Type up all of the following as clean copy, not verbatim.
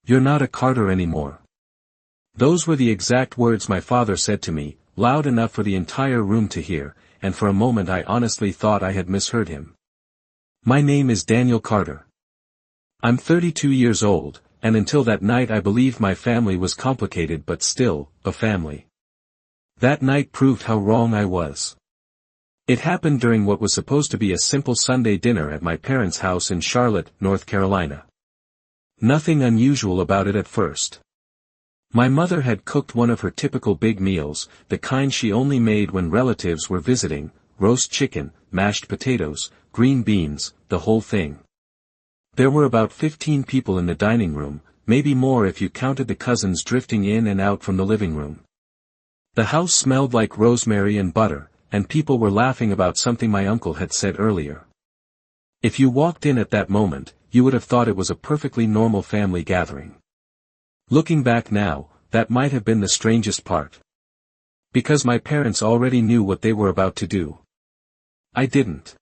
"You're not a Carter anymore." Those were the exact words my father said to me, loud enough for the entire room to hear, and for a moment I honestly thought I had misheard him. "My name is Daniel Carter. I'm 32 years old, and until that night I believed my family was complicated but still, a family." That night proved how wrong I was. It happened during what was supposed to be a simple Sunday dinner at my parents' house in Charlotte, North Carolina. Nothing unusual about it at first. My mother had cooked one of her typical big meals, the kind she only made when relatives were visiting: roast chicken, mashed potatoes, green beans, the whole thing. There were about 15 people in the dining room, maybe more if you counted the cousins drifting in and out from the living room. The house smelled like rosemary and butter, and people were laughing about something my uncle had said earlier. If you walked in at that moment, you would have thought it was a perfectly normal family gathering. Looking back now, that might have been the strangest part. Because my parents already knew what they were about to do. I didn't.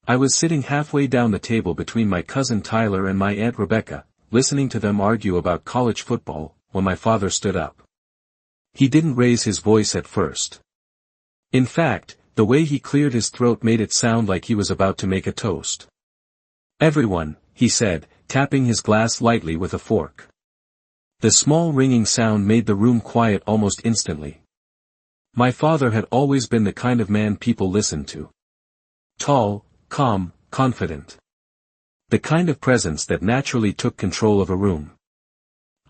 I was sitting halfway down the table between my cousin Tyler and my Aunt Rebecca, listening to them argue about college football, when my father stood up. He didn't raise his voice at first. In fact, the way he cleared his throat made it sound like he was about to make a toast. "Everyone," he said, tapping his glass lightly with a fork. The small ringing sound made the room quiet almost instantly. My father had always been the kind of man people listened to. Tall, calm, confident. The kind of presence that naturally took control of a room.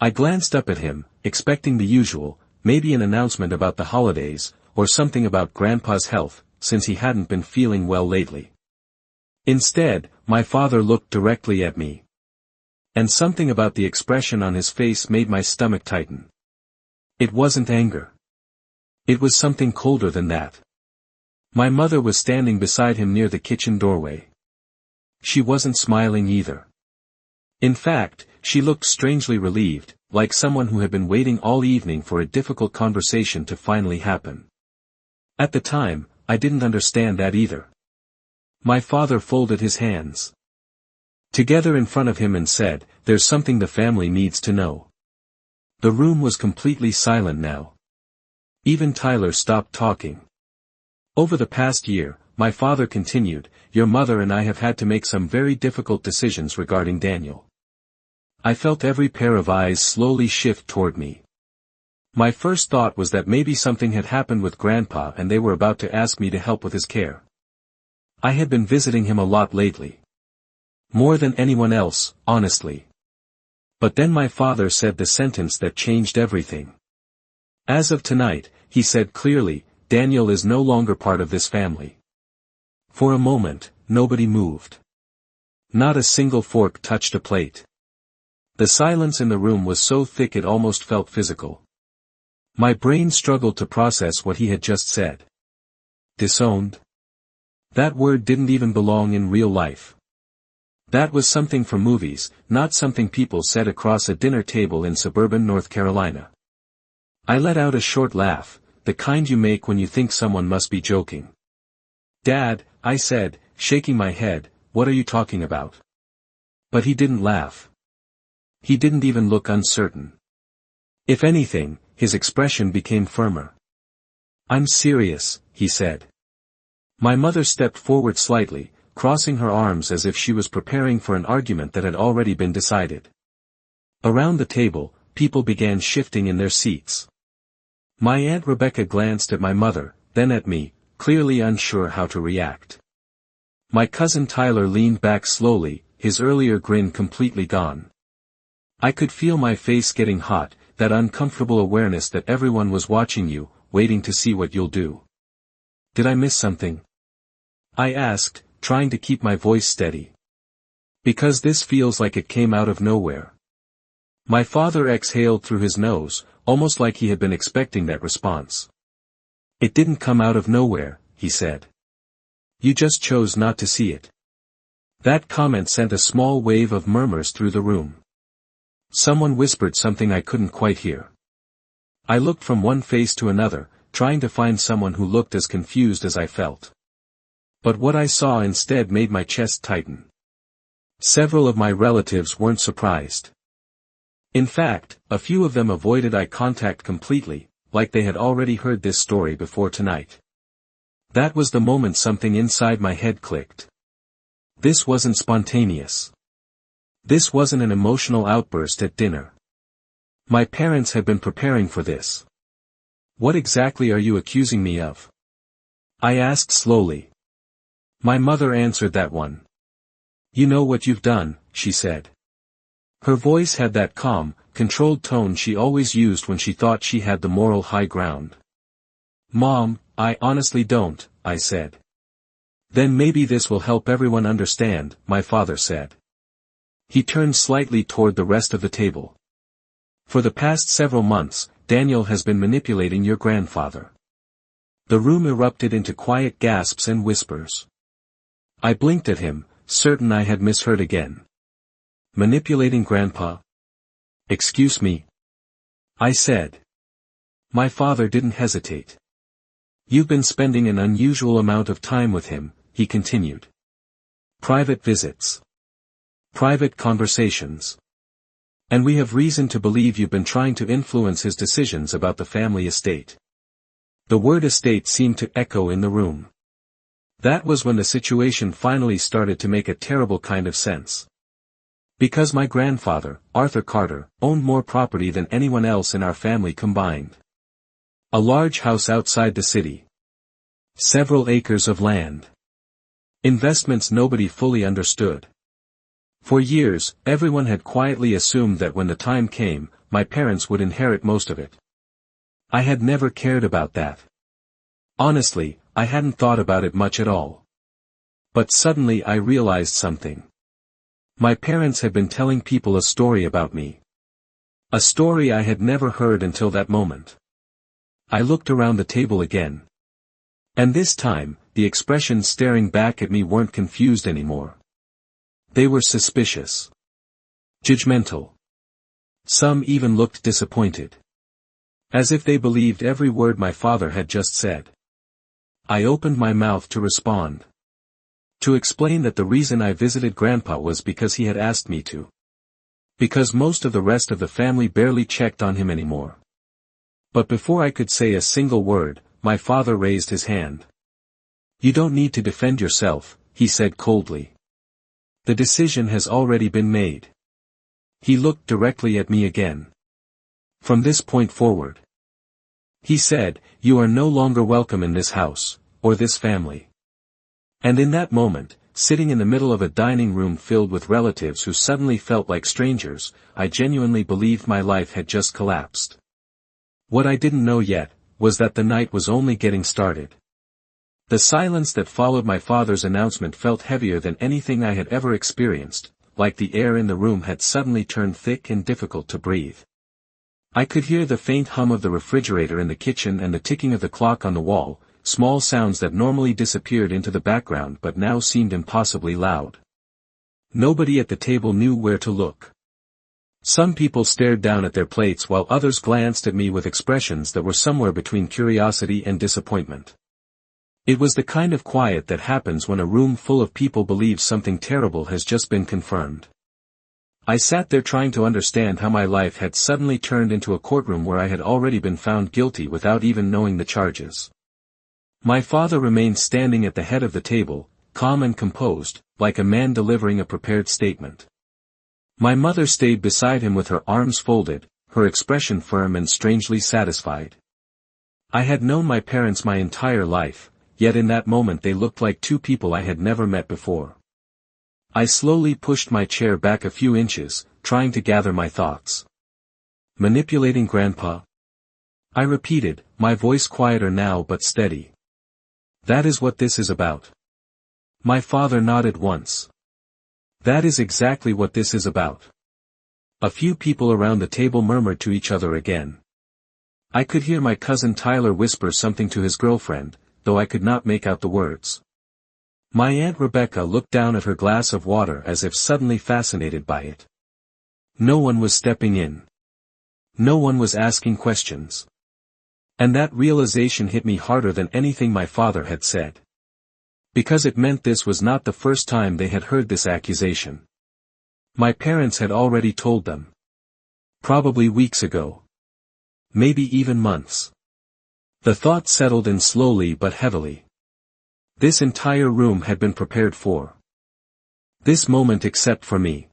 I glanced up at him, expecting the usual, maybe an announcement about the holidays, or something about Grandpa's health, since he hadn't been feeling well lately. Instead, my father looked directly at me. And something about the expression on his face made my stomach tighten. It wasn't anger. It was something colder than that. My mother was standing beside him near the kitchen doorway. She wasn't smiling either. In fact, she looked strangely relieved, like someone who had been waiting all evening for a difficult conversation to finally happen. At the time, I didn't understand that either. My father folded his hands together in front of him and said, "There's something the family needs to know." The room was completely silent now. Even Tyler stopped talking. "Over the past year," my father continued, "your mother and I have had to make some very difficult decisions regarding Daniel." I felt every pair of eyes slowly shift toward me. My first thought was that maybe something had happened with Grandpa and they were about to ask me to help with his care. I had been visiting him a lot lately. More than anyone else, honestly. But then my father said the sentence that changed everything. "As of tonight," he said clearly, "Daniel is no longer part of this family." For a moment, nobody moved. Not a single fork touched a plate. The silence in the room was so thick it almost felt physical. My brain struggled to process what he had just said. Disowned? That word didn't even belong in real life. That was something from movies, not something people said across a dinner table in suburban North Carolina. I let out a short laugh, the kind you make when you think someone must be joking. "Dad," I said, shaking my head, "what are you talking about?" But he didn't laugh. He didn't even look uncertain. If anything, his expression became firmer. "I'm serious," he said. My mother stepped forward slightly, crossing her arms as if she was preparing for an argument that had already been decided. Around the table, people began shifting in their seats. My Aunt Rebecca glanced at my mother, then at me, clearly unsure how to react. My cousin Tyler leaned back slowly, his earlier grin completely gone. I could feel my face getting hot, that uncomfortable awareness that everyone was watching you, waiting to see what you'll do. "Did I miss something?" I asked, trying to keep my voice steady. "Because this feels like it came out of nowhere." My father exhaled through his nose, almost like he had been expecting that response. "It didn't come out of nowhere," he said. "You just chose not to see it." That comment sent a small wave of murmurs through the room. Someone whispered something I couldn't quite hear. I looked from one face to another, trying to find someone who looked as confused as I felt. But what I saw instead made my chest tighten. Several of my relatives weren't surprised. In fact, a few of them avoided eye contact completely, like they had already heard this story before tonight. That was the moment something inside my head clicked. This wasn't spontaneous. This wasn't an emotional outburst at dinner. My parents had been preparing for this. What exactly are you accusing me of? I asked slowly. My mother answered that one. You know what you've done, she said. Her voice had that calm, controlled tone she always used when she thought she had the moral high ground. Mom, I honestly don't, I said. Then maybe this will help everyone understand, my father said. He turned slightly toward the rest of the table. For the past several months, Daniel has been manipulating your grandfather. The room erupted into quiet gasps and whispers. I blinked at him, certain I had misheard again. Manipulating Grandpa? Excuse me? I said. My father didn't hesitate. You've been spending an unusual amount of time with him, he continued. Private visits. Private conversations. And we have reason to believe you've been trying to influence his decisions about the family estate. The word estate seemed to echo in the room. That was when the situation finally started to make a terrible kind of sense. Because my grandfather, Arthur Carter, owned more property than anyone else in our family combined. A large house outside the city. Several acres of land. Investments nobody fully understood. For years, everyone had quietly assumed that when the time came, my parents would inherit most of it. I had never cared about that. Honestly, I hadn't thought about it much at all. But suddenly I realized something. My parents had been telling people a story about me. A story I had never heard until that moment. I looked around the table again. And this time, the expressions staring back at me weren't confused anymore. They were suspicious. Judgmental. Some even looked disappointed. As if they believed every word my father had just said. I opened my mouth to respond. To explain that the reason I visited Grandpa was because he had asked me to. Because most of the rest of the family barely checked on him anymore. But before I could say a single word, my father raised his hand. You don't need to defend yourself, he said coldly. The decision has already been made. He looked directly at me again. From this point forward. He said, you are no longer welcome in this house, or this family. And in that moment, sitting in the middle of a dining room filled with relatives who suddenly felt like strangers, I genuinely believed my life had just collapsed. What I didn't know yet, was that the night was only getting started. The silence that followed my father's announcement felt heavier than anything I had ever experienced, like the air in the room had suddenly turned thick and difficult to breathe. I could hear the faint hum of the refrigerator in the kitchen and the ticking of the clock on the wall, small sounds that normally disappeared into the background but now seemed impossibly loud. Nobody at the table knew where to look. Some people stared down at their plates while others glanced at me with expressions that were somewhere between curiosity and disappointment. It was the kind of quiet that happens when a room full of people believes something terrible has just been confirmed. I sat there trying to understand how my life had suddenly turned into a courtroom where I had already been found guilty without even knowing the charges. My father remained standing at the head of the table, calm and composed, like a man delivering a prepared statement. My mother stayed beside him with her arms folded, her expression firm and strangely satisfied. I had known my parents my entire life, yet in that moment they looked like two people I had never met before. I slowly pushed my chair back a few inches, trying to gather my thoughts. Manipulating Grandpa? I repeated, my voice quieter now but steady. That is what this is about. My father nodded once. That is exactly what this is about. A few people around the table murmured to each other again. I could hear my cousin Tyler whisper something to his girlfriend, though I could not make out the words. My Aunt Rebecca looked down at her glass of water as if suddenly fascinated by it. No one was stepping in. No one was asking questions. And that realization hit me harder than anything my father had said. Because it meant this was not the first time they had heard this accusation. My parents had already told them. Probably weeks ago. Maybe even months. The thought settled in slowly but heavily. This entire room had been prepared for this moment except for me.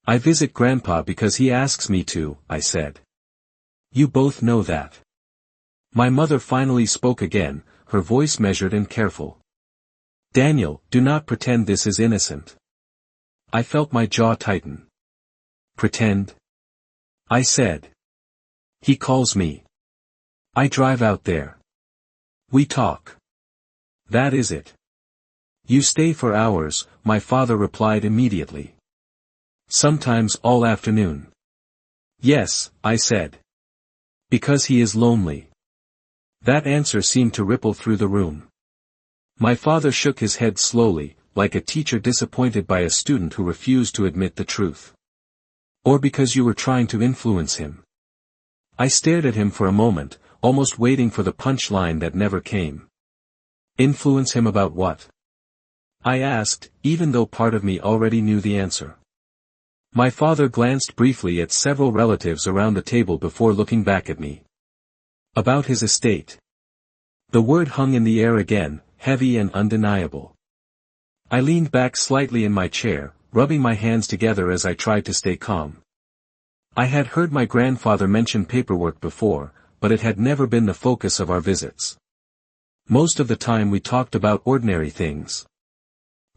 I visit Grandpa because he asks me to, I said. You both know that. My mother finally spoke again, her voice measured and careful. Daniel, do not pretend this is innocent. I felt my jaw tighten. Pretend? I said. He calls me. I drive out there. We talk. That is it. You stay for hours, my father replied immediately. Sometimes all afternoon. Yes, I said. Because he is lonely. That answer seemed to ripple through the room. My father shook his head slowly, like a teacher disappointed by a student who refused to admit the truth. Or because you were trying to influence him. I stared at him for a moment, almost waiting for the punchline that never came. Influence him about what? I asked, even though part of me already knew the answer. My father glanced briefly at several relatives around the table before looking back at me. About his estate. The word hung in the air again, heavy and undeniable. I leaned back slightly in my chair, rubbing my hands together as I tried to stay calm. I had heard my grandfather mention paperwork before, but it had never been the focus of our visits. Most of the time we talked about ordinary things.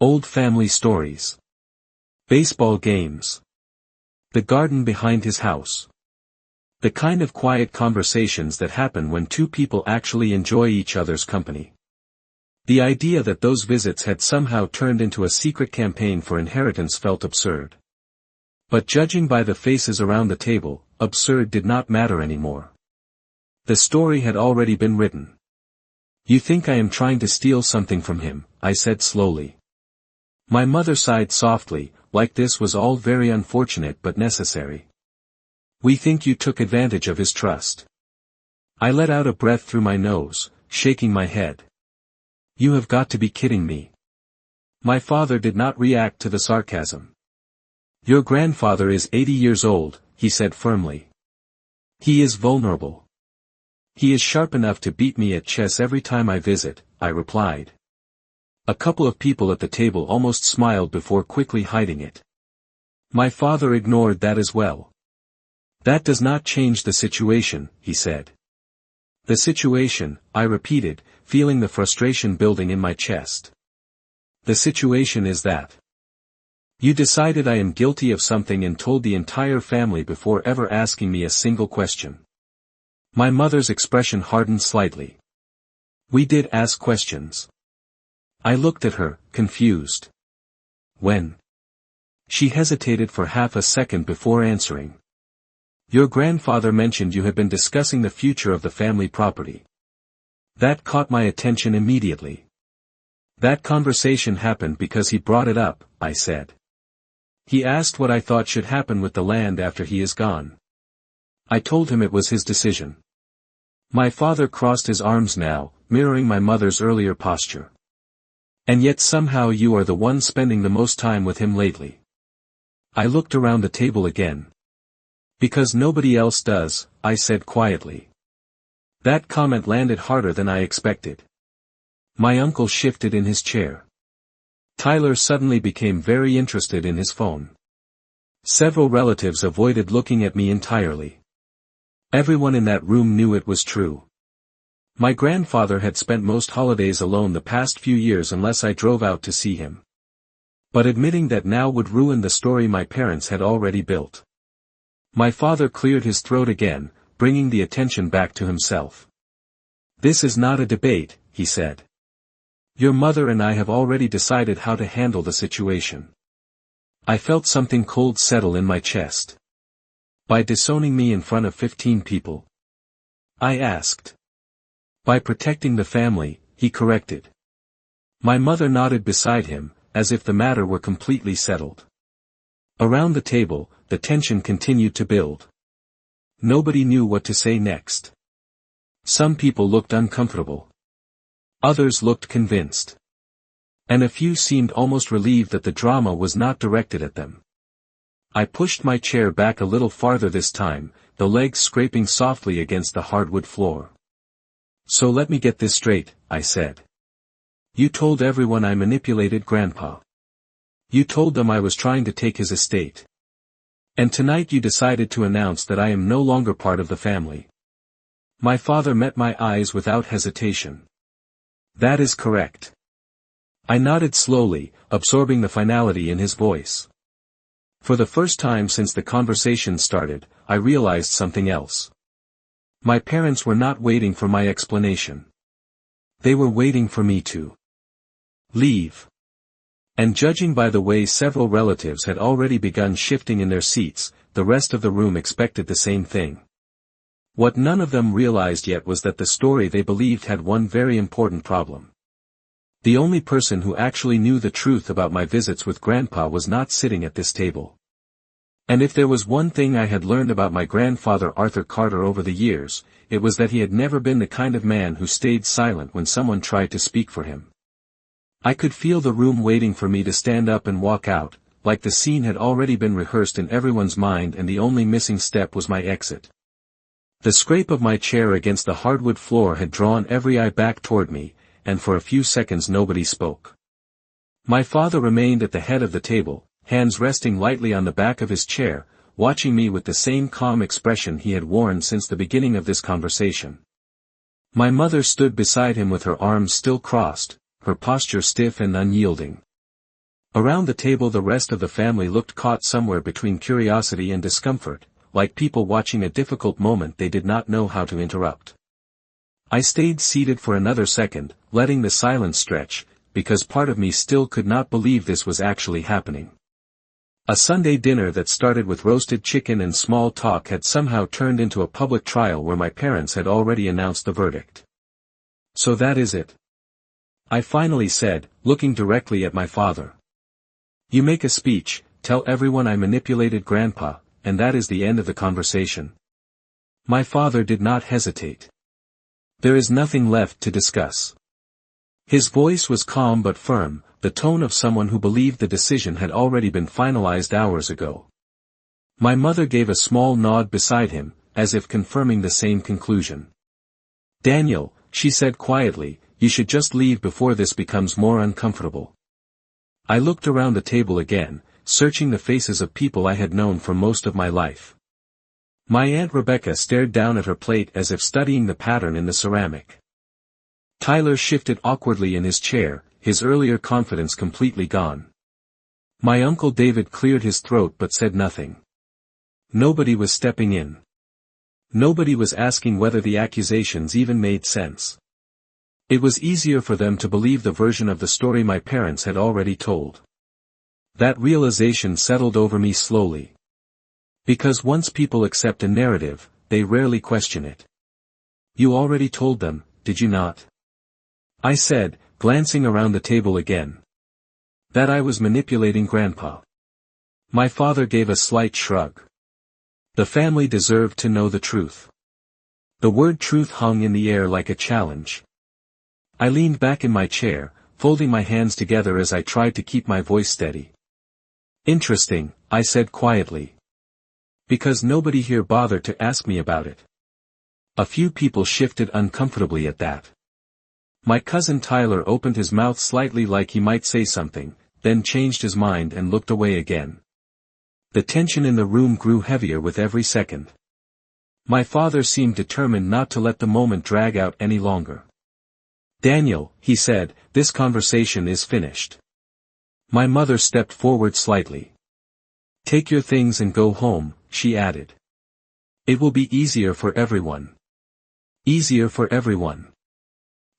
Old family stories. Baseball games. The garden behind his house. The kind of quiet conversations that happen when two people actually enjoy each other's company. The idea that those visits had somehow turned into a secret campaign for inheritance felt absurd. But judging by the faces around the table, absurd did not matter anymore. The story had already been written. You think I am trying to steal something from him, I said slowly. My mother sighed softly, like this was all very unfortunate but necessary. We think you took advantage of his trust. I let out a breath through my nose, shaking my head. You have got to be kidding me. My father did not react to the sarcasm. Your grandfather is 80 years old, he said firmly. He is vulnerable. He is sharp enough to beat me at chess every time I visit, I replied. A couple of people at the table almost smiled before quickly hiding it. My father ignored that as well. That does not change the situation, he said. The situation, I repeated, feeling the frustration building in my chest. The situation is that you decided I am guilty of something and told the entire family before ever asking me a single question. My mother's expression hardened slightly. We did ask questions. I looked at her, confused. When? She hesitated for half a second before answering. Your grandfather mentioned you had been discussing the future of the family property. That caught my attention immediately. That conversation happened because he brought it up, I said. He asked what I thought should happen with the land after he is gone. I told him it was his decision. My father crossed his arms now, mirroring my mother's earlier posture. And yet somehow you are the one spending the most time with him lately. I looked around the table again. Because nobody else does, I said quietly. That comment landed harder than I expected. My uncle shifted in his chair. Tyler suddenly became very interested in his phone. Several relatives avoided looking at me entirely. Everyone in that room knew it was true. My grandfather had spent most holidays alone the past few years unless I drove out to see him. But admitting that now would ruin the story my parents had already built. My father cleared his throat again, bringing the attention back to himself. This is not a debate, he said. Your mother and I have already decided how to handle the situation. I felt something cold settle in my chest. By disowning me in front of 15 people? I asked. By protecting the family, he corrected. My mother nodded beside him, as if the matter were completely settled. Around the table, the tension continued to build. Nobody knew what to say next. Some people looked uncomfortable. Others looked convinced. And a few seemed almost relieved that the drama was not directed at them. I pushed my chair back a little farther this time, the legs scraping softly against the hardwood floor. So let me get this straight, I said. You told everyone I manipulated Grandpa. You told them I was trying to take his estate. And tonight you decided to announce that I am no longer part of the family. My father met my eyes without hesitation. That is correct. I nodded slowly, absorbing the finality in his voice. For the first time since the conversation started, I realized something else. My parents were not waiting for my explanation. They were waiting for me to leave. And judging by the way several relatives had already begun shifting in their seats, the rest of the room expected the same thing. What none of them realized yet was that the story they believed had one very important problem. The only person who actually knew the truth about my visits with Grandpa was not sitting at this table. And if there was one thing I had learned about my grandfather Arthur Carter over the years, it was that he had never been the kind of man who stayed silent when someone tried to speak for him. I could feel the room waiting for me to stand up and walk out, like the scene had already been rehearsed in everyone's mind and the only missing step was my exit. The scrape of my chair against the hardwood floor had drawn every eye back toward me, and for a few seconds nobody spoke. My father remained at the head of the table, hands resting lightly on the back of his chair, watching me with the same calm expression he had worn since the beginning of this conversation. My mother stood beside him with her arms still crossed, her posture stiff and unyielding. Around the table the rest of the family looked caught somewhere between curiosity and discomfort, like people watching a difficult moment they did not know how to interrupt. I stayed seated for another second, letting the silence stretch, because part of me still could not believe this was actually happening. A Sunday dinner that started with roasted chicken and small talk had somehow turned into a public trial where my parents had already announced the verdict. So that is it. I finally said, looking directly at my father. You make a speech, tell everyone I manipulated Grandpa, and that is the end of the conversation. My father did not hesitate. There is nothing left to discuss. His voice was calm but firm, the tone of someone who believed the decision had already been finalized hours ago. My mother gave a small nod beside him, as if confirming the same conclusion. Daniel, she said quietly, you should just leave before this becomes more uncomfortable. I looked around the table again, searching the faces of people I had known for most of my life. My Aunt Rebecca stared down at her plate as if studying the pattern in the ceramic. Tyler shifted awkwardly in his chair, his earlier confidence completely gone. My Uncle David cleared his throat but said nothing. Nobody was stepping in. Nobody was asking whether the accusations even made sense. It was easier for them to believe the version of the story my parents had already told. That realization settled over me slowly. Because once people accept a narrative, they rarely question it. You already told them, did you not? I said, glancing around the table again. That I was manipulating Grandpa. My father gave a slight shrug. The family deserved to know the truth. The word truth hung in the air like a challenge. I leaned back in my chair, folding my hands together as I tried to keep my voice steady. Interesting, I said quietly. Because nobody here bothered to ask me about it. A few people shifted uncomfortably at that. My cousin Tyler opened his mouth slightly like he might say something, then changed his mind and looked away again. The tension in the room grew heavier with every second. My father seemed determined not to let the moment drag out any longer. Daniel, he said, this conversation is finished. My mother stepped forward slightly. Take your things and go home, she added. It will be easier for everyone. Easier for everyone.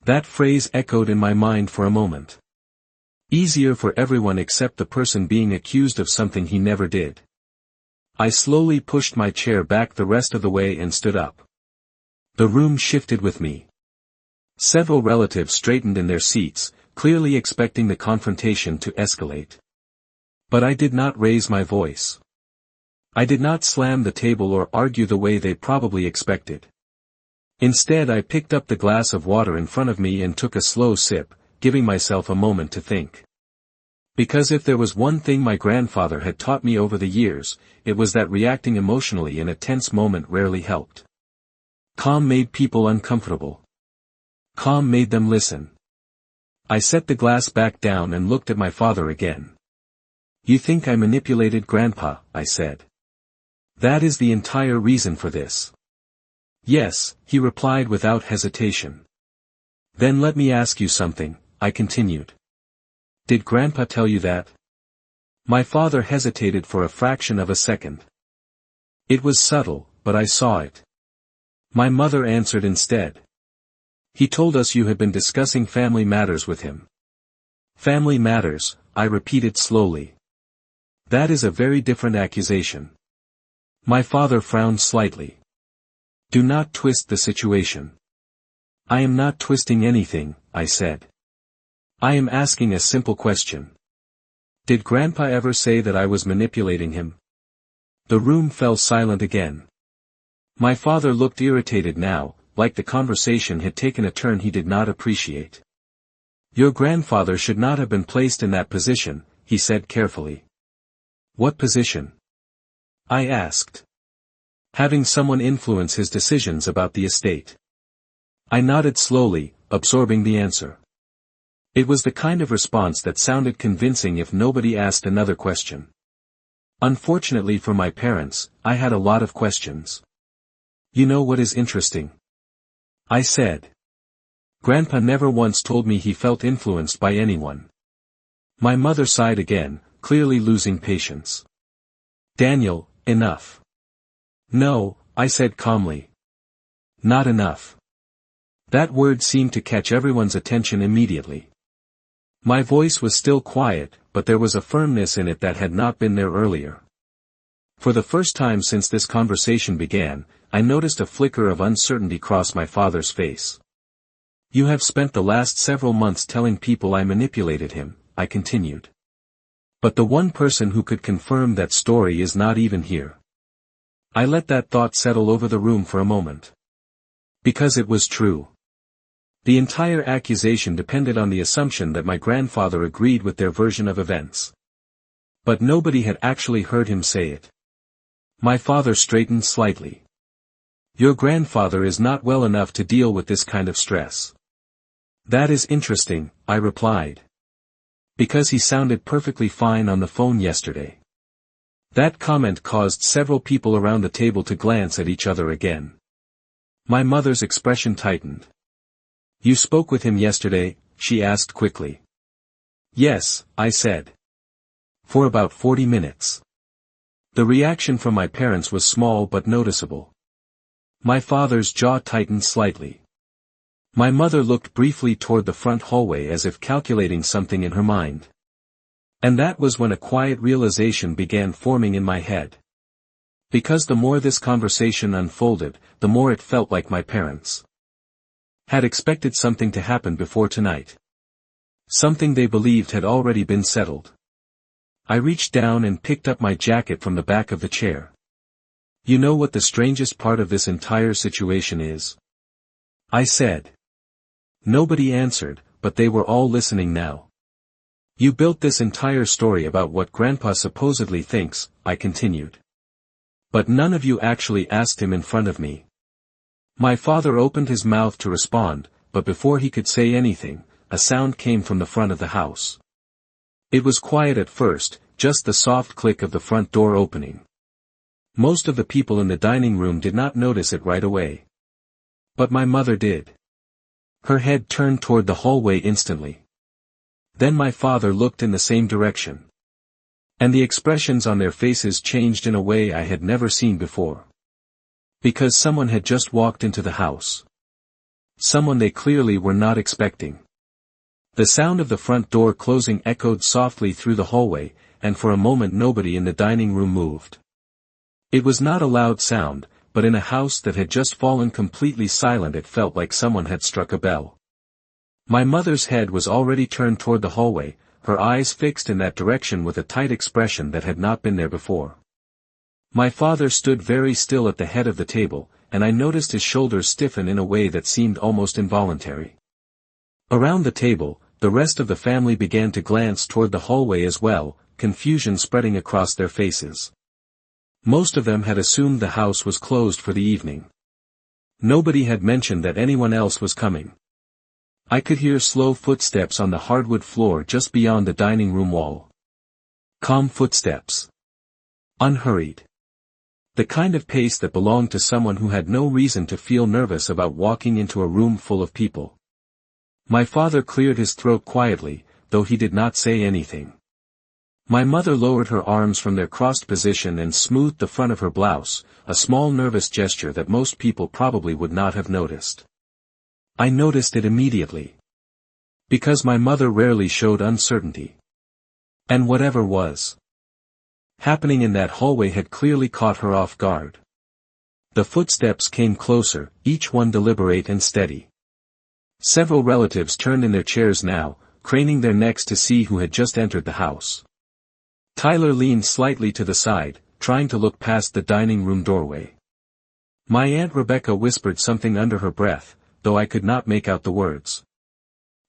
That phrase echoed in my mind for a moment. Easier for everyone except the person being accused of something he never did. I slowly pushed my chair back the rest of the way and stood up. The room shifted with me. Several relatives straightened in their seats, clearly expecting the confrontation to escalate. But I did not raise my voice. I did not slam the table or argue the way they probably expected. Instead I picked up the glass of water in front of me and took a slow sip, giving myself a moment to think. Because if there was one thing my grandfather had taught me over the years, it was that reacting emotionally in a tense moment rarely helped. Calm made people uncomfortable. Calm made them listen. I set the glass back down and looked at my father again. You think I manipulated Grandpa, I said. That is the entire reason for this. Yes, he replied without hesitation. Then let me ask you something, I continued. Did Grandpa tell you that? My father hesitated for a fraction of a second. It was subtle, but I saw it. My mother answered instead. He told us you had been discussing family matters with him. Family matters, I repeated slowly. That is a very different accusation. My father frowned slightly. Do not twist the situation. I am not twisting anything, I said. I am asking a simple question. Did Grandpa ever say that I was manipulating him? The room fell silent again. My father looked irritated now, like the conversation had taken a turn he did not appreciate. Your grandfather should not have been placed in that position, he said carefully. What position? I asked. Having someone influence his decisions about the estate. I nodded slowly, absorbing the answer. It was the kind of response that sounded convincing if nobody asked another question. Unfortunately for my parents, I had a lot of questions. You know what is interesting? I said. Grandpa never once told me he felt influenced by anyone. My mother sighed again, clearly losing patience. Daniel, enough. No, I said calmly. Not enough. That word seemed to catch everyone's attention immediately. My voice was still quiet, but there was a firmness in it that had not been there earlier. For the first time since this conversation began, I noticed a flicker of uncertainty cross my father's face. You have spent the last several months telling people I manipulated him, I continued. But the one person who could confirm that story is not even here. I let that thought settle over the room for a moment. Because it was true. The entire accusation depended on the assumption that my grandfather agreed with their version of events. But nobody had actually heard him say it. My father straightened slightly. Your grandfather is not well enough to deal with this kind of stress. That is interesting, I replied. Because he sounded perfectly fine on the phone yesterday. That comment caused several people around the table to glance at each other again. My mother's expression tightened. You spoke with him yesterday, she asked quickly. Yes, I said. For about 40 minutes. The reaction from my parents was small but noticeable. My father's jaw tightened slightly. My mother looked briefly toward the front hallway as if calculating something in her mind. And that was when a quiet realization began forming in my head. Because the more this conversation unfolded, the more it felt like my parents had expected something to happen before tonight. Something they believed had already been settled. I reached down and picked up my jacket from the back of the chair. You know what the strangest part of this entire situation is? I said. Nobody answered, but they were all listening now. You built this entire story about what Grandpa supposedly thinks, I continued. But none of you actually asked him in front of me. My father opened his mouth to respond, but before he could say anything, a sound came from the front of the house. It was quiet at first, just the soft click of the front door opening. Most of the people in the dining room did not notice it right away. But my mother did. Her head turned toward the hallway instantly. Then my father looked in the same direction. And the expressions on their faces changed in a way I had never seen before. Because someone had just walked into the house. Someone they clearly were not expecting. The sound of the front door closing echoed softly through the hallway, and for a moment nobody in the dining room moved. It was not a loud sound, but in a house that had just fallen completely silent it felt like someone had struck a bell. My mother's head was already turned toward the hallway, her eyes fixed in that direction with a tight expression that had not been there before. My father stood very still at the head of the table, and I noticed his shoulders stiffen in a way that seemed almost involuntary. Around the table, the rest of the family began to glance toward the hallway as well, confusion spreading across their faces. Most of them had assumed the house was closed for the evening. Nobody had mentioned that anyone else was coming. I could hear slow footsteps on the hardwood floor just beyond the dining room wall. Calm footsteps. Unhurried. The kind of pace that belonged to someone who had no reason to feel nervous about walking into a room full of people. My father cleared his throat quietly, though he did not say anything. My mother lowered her arms from their crossed position and smoothed the front of her blouse, a small nervous gesture that most people probably would not have noticed. I noticed it immediately. Because my mother rarely showed uncertainty. And whatever was happening in that hallway had clearly caught her off guard. The footsteps came closer, each one deliberate and steady. Several relatives turned in their chairs now, craning their necks to see who had just entered the house. Tyler leaned slightly to the side, trying to look past the dining room doorway. My Aunt Rebecca whispered something under her breath, though I could not make out the words.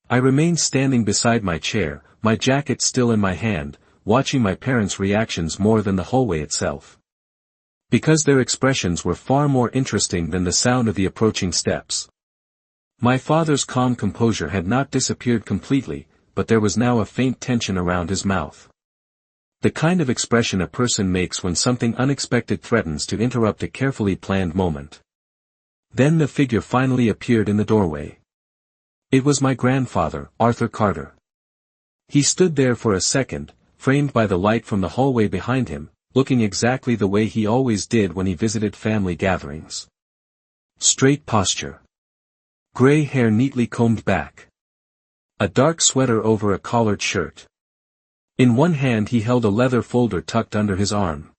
I remained standing beside my chair, my jacket still in my hand, watching my parents' reactions more than the hallway itself. Because their expressions were far more interesting than the sound of the approaching steps. My father's calm composure had not disappeared completely, but there was now a faint tension around his mouth. The kind of expression a person makes when something unexpected threatens to interrupt a carefully planned moment. Then the figure finally appeared in the doorway. It was my grandfather, Arthur Carter. He stood there for a second, framed by the light from the hallway behind him, looking exactly the way he always did when he visited family gatherings. Straight posture. Gray hair neatly combed back. A dark sweater over a collared shirt. In one hand he held a leather folder tucked under his arm.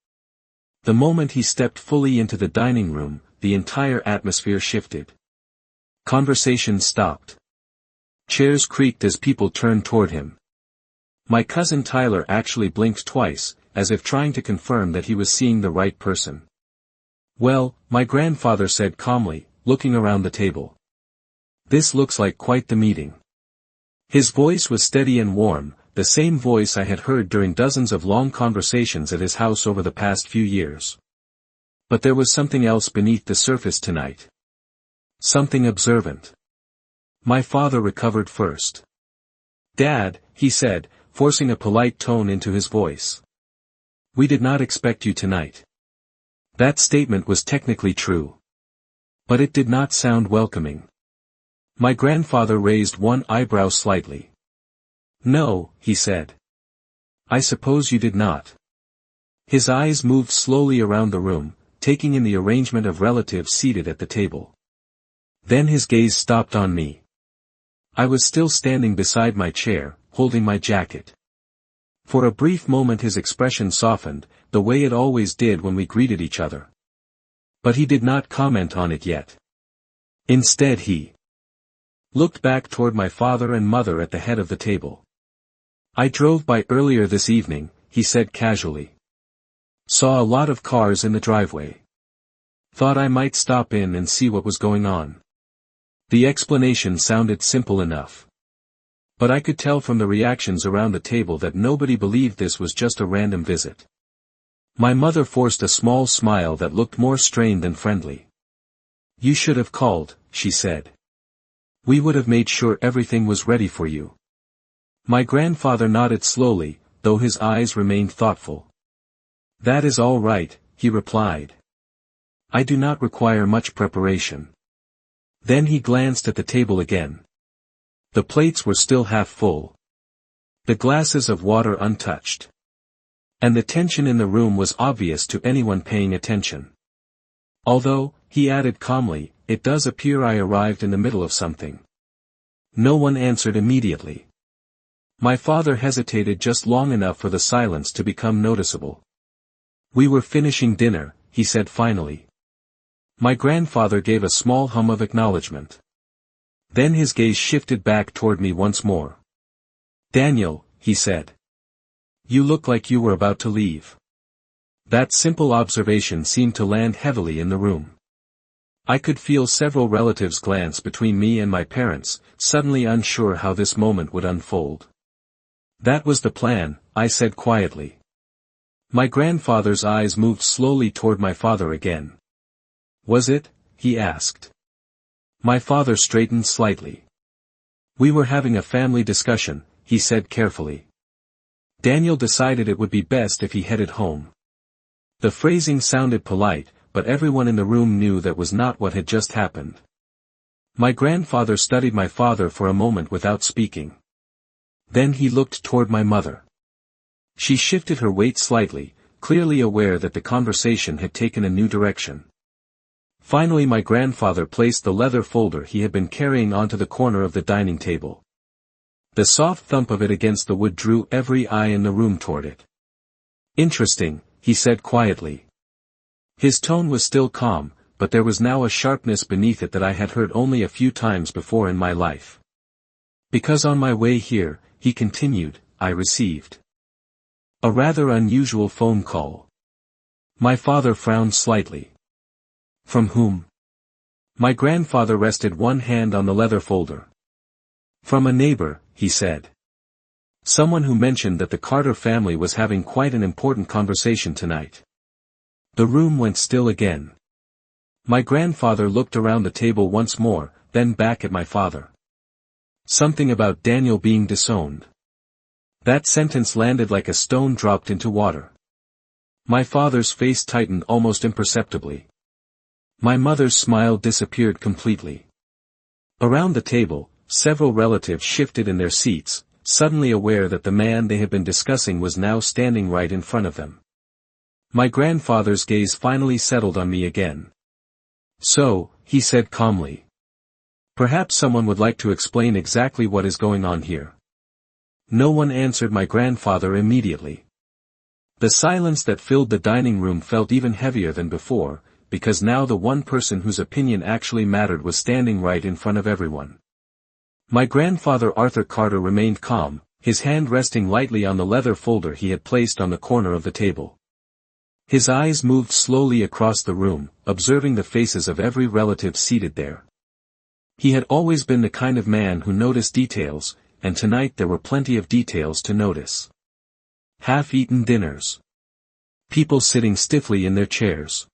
The moment he stepped fully into the dining room, the entire atmosphere shifted. Conversation stopped. Chairs creaked as people turned toward him. My cousin Tyler actually blinked twice, as if trying to confirm that he was seeing the right person. "Well," my grandfather said calmly, looking around the table. "This looks like quite the meeting." His voice was steady and warm, the same voice I had heard during dozens of long conversations at his house over the past few years. But there was something else beneath the surface tonight. Something observant. My father recovered first. "Dad," he said, forcing a polite tone into his voice. "We did not expect you tonight." That statement was technically true. But it did not sound welcoming. My grandfather raised one eyebrow slightly. "No," he said. "I suppose you did not." His eyes moved slowly around the room, taking in the arrangement of relatives seated at the table. Then his gaze stopped on me. I was still standing beside my chair, holding my jacket. For a brief moment his expression softened, the way it always did when we greeted each other. But he did not comment on it yet. Instead he looked back toward my father and mother at the head of the table. "I drove by earlier this evening," he said casually. "Saw a lot of cars in the driveway. Thought I might stop in and see what was going on." The explanation sounded simple enough. But I could tell from the reactions around the table that nobody believed this was just a random visit. My mother forced a small smile that looked more strained than friendly. "You should have called," she said. "We would have made sure everything was ready for you." My grandfather nodded slowly, though his eyes remained thoughtful. "That is all right," he replied. "I do not require much preparation." Then he glanced at the table again. The plates were still half full. The glasses of water untouched. And the tension in the room was obvious to anyone paying attention. "Although," he added calmly, "it does appear I arrived in the middle of something." No one answered immediately. My father hesitated just long enough for the silence to become noticeable. "We were finishing dinner," he said finally. My grandfather gave a small hum of acknowledgement. Then his gaze shifted back toward me once more. "Daniel," he said. "You look like you were about to leave." That simple observation seemed to land heavily in the room. I could feel several relatives glance between me and my parents, suddenly unsure how this moment would unfold. That was the plan, I said quietly. My grandfather's eyes moved slowly toward my father again. Was it? He asked. My father straightened slightly. We were having a family discussion, he said carefully. Daniel decided it would be best if he headed home. The phrasing sounded polite, but everyone in the room knew that was not what had just happened. My grandfather studied my father for a moment without speaking. Then he looked toward my mother. She shifted her weight slightly, clearly aware that the conversation had taken a new direction. Finally my grandfather placed the leather folder he had been carrying onto the corner of the dining table. The soft thump of it against the wood drew every eye in the room toward it. Interesting, he said quietly. His tone was still calm, but there was now a sharpness beneath it that I had heard only a few times before in my life. Because on my way here, he continued, I received a rather unusual phone call. My father frowned slightly. From whom? My grandfather rested one hand on the leather folder. From a neighbor, he said. Someone who mentioned that the Carter family was having quite an important conversation tonight. The room went still again. My grandfather looked around the table once more, then back at my father. Something about Daniel being disowned. That sentence landed like a stone dropped into water. My father's face tightened almost imperceptibly. My mother's smile disappeared completely. Around the table, several relatives shifted in their seats, suddenly aware that the man they had been discussing was now standing right in front of them. My grandfather's gaze finally settled on me again. So, he said calmly. Perhaps someone would like to explain exactly what is going on here. No one answered my grandfather immediately. The silence that filled the dining room felt even heavier than before, because now the one person whose opinion actually mattered was standing right in front of everyone. My grandfather Arthur Carter remained calm, his hand resting lightly on the leather folder he had placed on the corner of the table. His eyes moved slowly across the room, observing the faces of every relative seated there. He had always been the kind of man who noticed details, and tonight there were plenty of details to notice. Half-eaten dinners. People sitting stiffly in their chairs.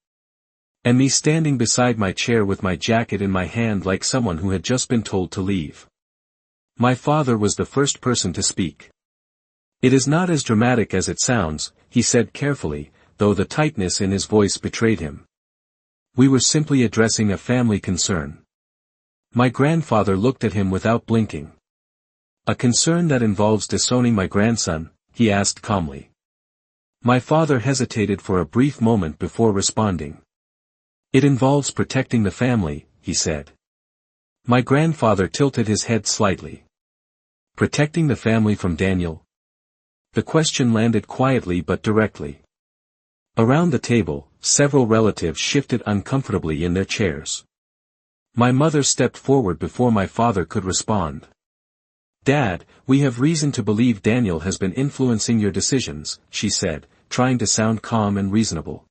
And me standing beside my chair with my jacket in my hand like someone who had just been told to leave. My father was the first person to speak. It is not as dramatic as it sounds, he said carefully, though the tightness in his voice betrayed him. We were simply addressing a family concern. My grandfather looked at him without blinking. A concern that involves disowning my grandson, he asked calmly. My father hesitated for a brief moment before responding. It involves protecting the family, he said. My grandfather tilted his head slightly. Protecting the family from Daniel? The question landed quietly but directly. Around the table, several relatives shifted uncomfortably in their chairs. My mother stepped forward before my father could respond. Dad, we have reason to believe Daniel has been influencing your decisions, she said, trying to sound calm and reasonable.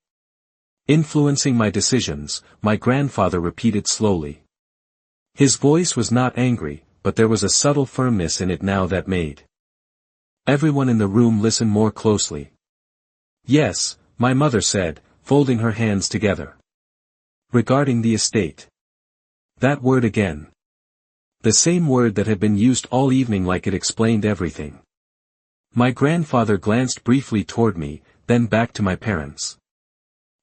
Influencing my decisions, my grandfather repeated slowly. His voice was not angry, but there was a subtle firmness in it now that made everyone in the room listen more closely. Yes, my mother said, folding her hands together. Regarding the estate. That word again. The same word that had been used all evening like it explained everything. My grandfather glanced briefly toward me, then back to my parents.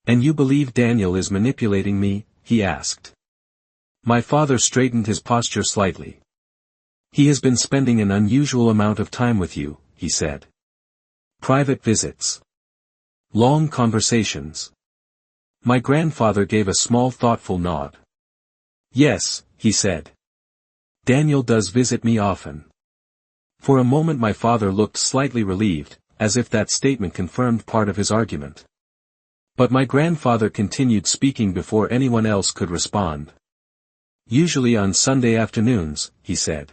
And you believe Daniel is manipulating me? He asked. My father straightened his posture slightly. He has been spending an unusual amount of time with you, he said. Private visits. Long conversations. My grandfather gave a small thoughtful nod. Yes, he said. Daniel does visit me often. For a moment my father looked slightly relieved, as if that statement confirmed part of his argument. But my grandfather continued speaking before anyone else could respond. Usually on Sunday afternoons, he said.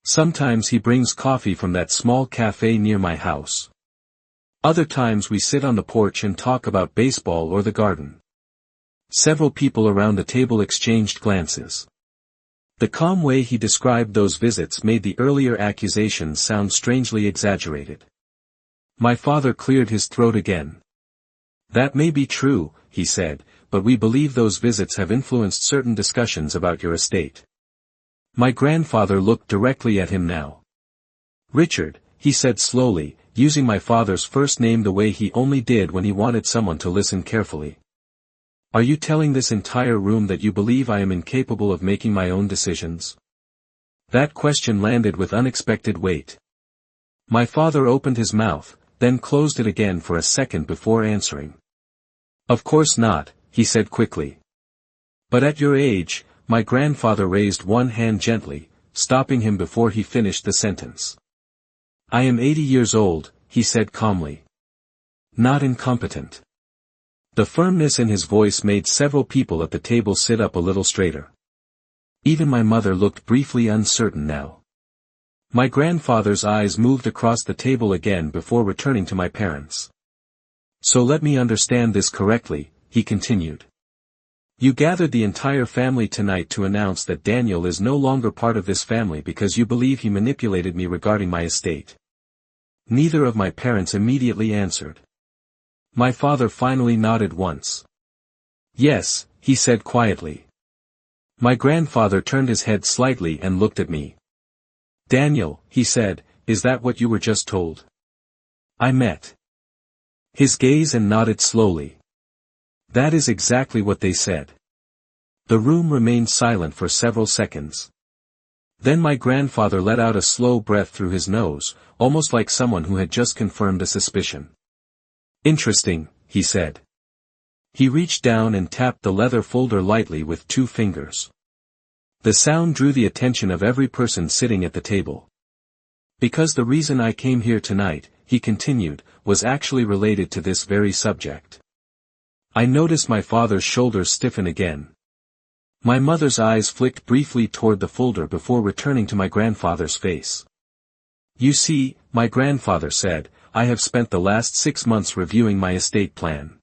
Sometimes he brings coffee from that small cafe near my house. Other times we sit on the porch and talk about baseball or the garden. Several people around the table exchanged glances. The calm way he described those visits made the earlier accusations sound strangely exaggerated. My father cleared his throat again. That may be true, he said, but we believe those visits have influenced certain discussions about your estate. My grandfather looked directly at him now. Richard, he said slowly, using my father's first name the way he only did when he wanted someone to listen carefully. Are you telling this entire room that you believe I am incapable of making my own decisions? That question landed with unexpected weight. My father opened his mouth, then closed it again for a second before answering. Of course not, he said quickly. But at your age, my grandfather raised one hand gently, stopping him before he finished the sentence. I am 80 years old, he said calmly. Not incompetent. The firmness in his voice made several people at the table sit up a little straighter. Even my mother looked briefly uncertain now. My grandfather's eyes moved across the table again before returning to my parents. So let me understand this correctly, he continued. You gathered the entire family tonight to announce that Daniel is no longer part of this family because you believe he manipulated me regarding my estate. Neither of my parents immediately answered. My father finally nodded once. Yes, he said quietly. My grandfather turned his head slightly and looked at me. Daniel, he said, is that what you were just told? I met his gaze and nodded slowly. That is exactly what they said. The room remained silent for several seconds. Then my grandfather let out a slow breath through his nose, almost like someone who had just confirmed a suspicion. Interesting, he said. He reached down and tapped the leather folder lightly with 2 fingers. The sound drew the attention of every person sitting at the table. Because the reason I came here tonight, he continued, was actually related to this very subject. I noticed my father's shoulders stiffen again. My mother's eyes flicked briefly toward the folder before returning to my grandfather's face. You see, my grandfather said, I have spent the last 6 months reviewing my estate plan.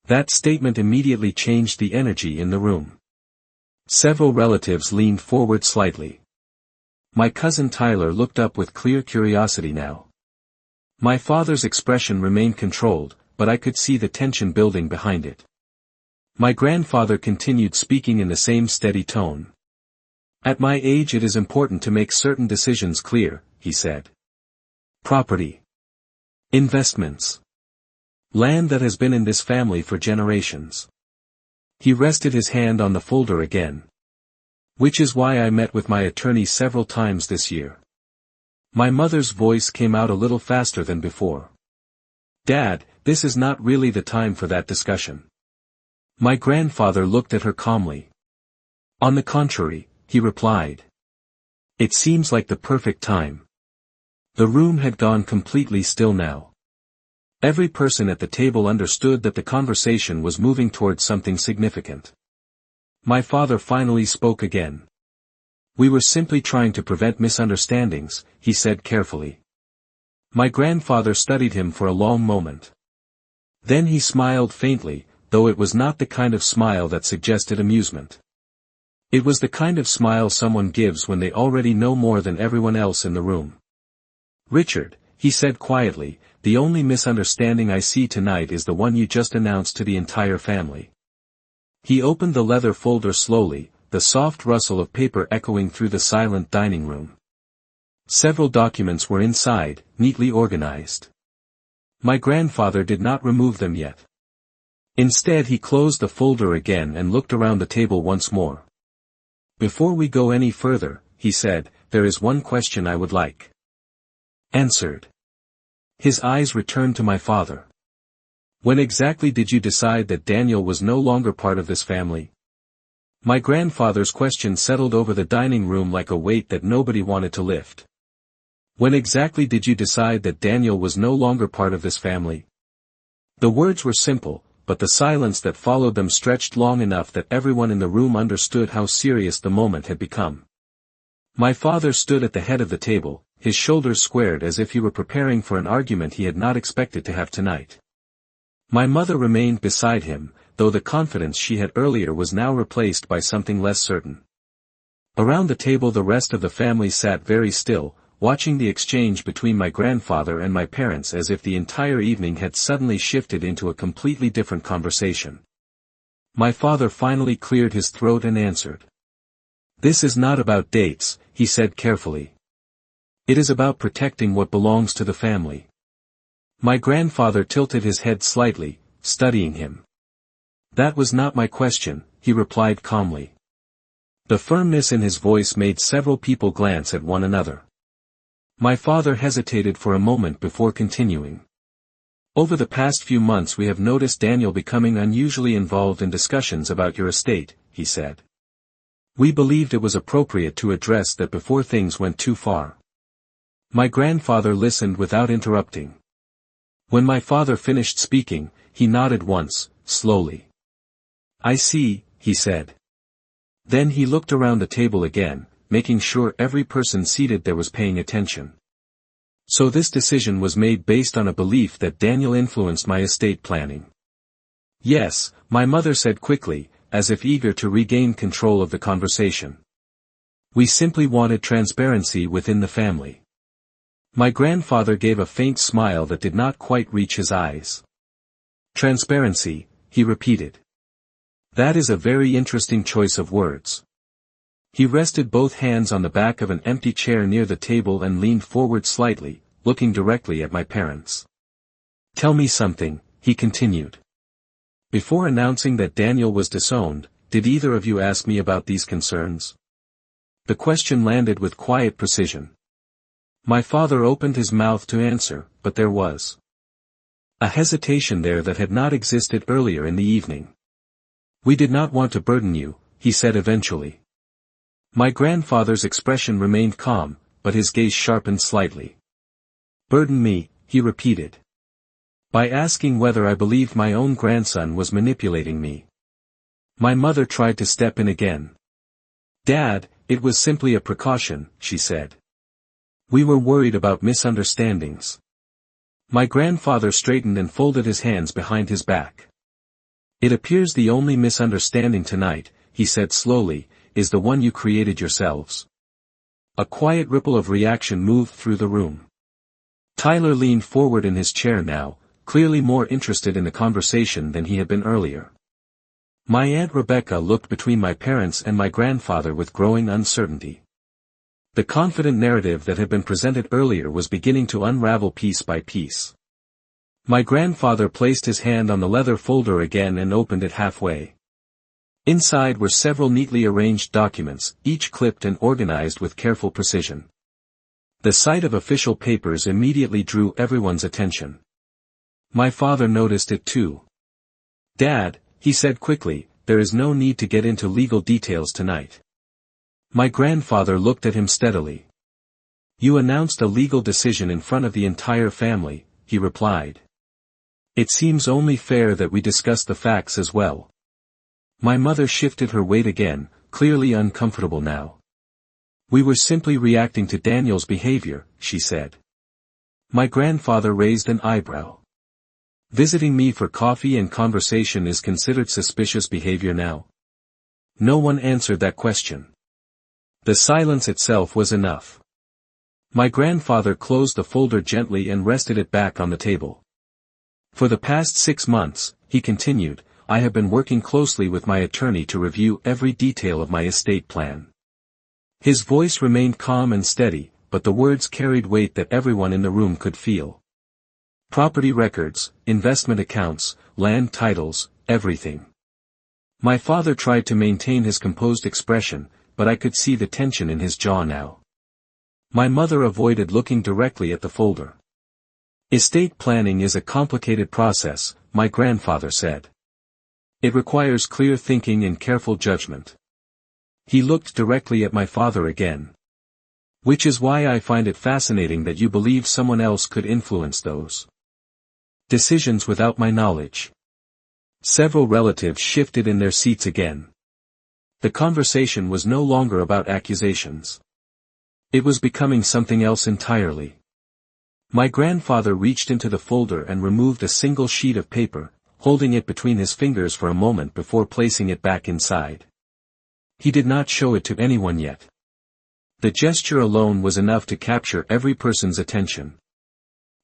That statement immediately changed the energy in the room. Several relatives leaned forward slightly. My cousin Tyler looked up with clear curiosity now. My father's expression remained controlled, but I could see the tension building behind it. My grandfather continued speaking in the same steady tone. At my age it is important to make certain decisions clear, he said. Property. Investments. Land that has been in this family for generations. He rested his hand on the folder again. Which is why I met with my attorney several times this year. My mother's voice came out a little faster than before. Dad, this is not really the time for that discussion. My grandfather looked at her calmly. On the contrary, he replied. It seems like the perfect time. The room had gone completely still now. Every person at the table understood that the conversation was moving towards something significant. My father finally spoke again. We were simply trying to prevent misunderstandings, he said carefully. My grandfather studied him for a long moment. Then he smiled faintly, though it was not the kind of smile that suggested amusement. It was the kind of smile someone gives when they already know more than everyone else in the room. Richard, he said quietly, the only misunderstanding I see tonight is the one you just announced to the entire family. He opened the leather folder slowly, the soft rustle of paper echoing through the silent dining room. Several documents were inside, neatly organized. My grandfather did not remove them yet. Instead he closed the folder again and looked around the table once more. Before we go any further, he said, there is one question I would like answered. His eyes returned to my father. When exactly did you decide that Daniel was no longer part of this family? My grandfather's question settled over the dining room like a weight that nobody wanted to lift. When exactly did you decide that Daniel was no longer part of this family? The words were simple, but the silence that followed them stretched long enough that everyone in the room understood how serious the moment had become. My father stood at the head of the table, his shoulders squared as if he were preparing for an argument he had not expected to have tonight. My mother remained beside him, though the confidence she had earlier was now replaced by something less certain. Around the table the rest of the family sat very still, watching the exchange between my grandfather and my parents as if the entire evening had suddenly shifted into a completely different conversation. My father finally cleared his throat and answered. "This is not about dates," he said carefully. "It is about protecting what belongs to the family." My grandfather tilted his head slightly, studying him. "That was not my question," he replied calmly. The firmness in his voice made several people glance at one another. My father hesitated for a moment before continuing. "Over the past few months we have noticed Daniel becoming unusually involved in discussions about your estate," he said. "We believed it was appropriate to address that before things went too far." My grandfather listened without interrupting. When my father finished speaking, he nodded once, slowly. "I see," he said. Then he looked around the table again, making sure every person seated there was paying attention. "So this decision was made based on a belief that Daniel influenced my estate planning." "Yes," my mother said quickly, as if eager to regain control of the conversation. "We simply wanted transparency within the family." My grandfather gave a faint smile that did not quite reach his eyes. "Transparency," he repeated. "That is a very interesting choice of words." He rested both hands on the back of an empty chair near the table and leaned forward slightly, looking directly at my parents. "Tell me something," he continued. "Before announcing that Daniel was disowned, did either of you ask me about these concerns?" The question landed with quiet precision. My father opened his mouth to answer, but there was a hesitation there that had not existed earlier in the evening. "We did not want to burden you," he said eventually. My grandfather's expression remained calm, but his gaze sharpened slightly. "Burden me," he repeated. "By asking whether I believed my own grandson was manipulating me." My mother tried to step in again. "Dad, it was simply a precaution," she said. "We were worried about misunderstandings." My grandfather straightened and folded his hands behind his back. "It appears the only misunderstanding tonight," he said slowly, "is the one you created yourselves." A quiet ripple of reaction moved through the room. Tyler leaned forward in his chair now, clearly more interested in the conversation than he had been earlier. My Aunt Rebecca looked between my parents and my grandfather with growing uncertainty. The confident narrative that had been presented earlier was beginning to unravel piece by piece. My grandfather placed his hand on the leather folder again and opened it halfway. Inside were several neatly arranged documents, each clipped and organized with careful precision. The sight of official papers immediately drew everyone's attention. My father noticed it too. "Dad," he said quickly, "there is no need to get into legal details tonight." My grandfather looked at him steadily. "You announced a legal decision in front of the entire family," he replied. "It seems only fair that we discuss the facts as well." My mother shifted her weight again, clearly uncomfortable now. "We were simply reacting to Daniel's behavior," she said. My grandfather raised an eyebrow. "Visiting me for coffee and conversation is considered suspicious behavior now?" No one answered that question. The silence itself was enough. My grandfather closed the folder gently and rested it back on the table. "For the past 6 months," he continued, "I have been working closely with my attorney to review every detail of my estate plan." His voice remained calm and steady, but the words carried weight that everyone in the room could feel. "Property records, investment accounts, land titles, everything." My father tried to maintain his composed expression, but I could see the tension in his jaw now. My mother avoided looking directly at the folder. "Estate planning is a complicated process," my grandfather said. "It requires clear thinking and careful judgment." He looked directly at my father again. "Which is why I find it fascinating that you believe someone else could influence those decisions without my knowledge." Several relatives shifted in their seats again. The conversation was no longer about accusations. It was becoming something else entirely. My grandfather reached into the folder and removed a single sheet of paper, holding it between his fingers for a moment before placing it back inside. He did not show it to anyone yet. The gesture alone was enough to capture every person's attention.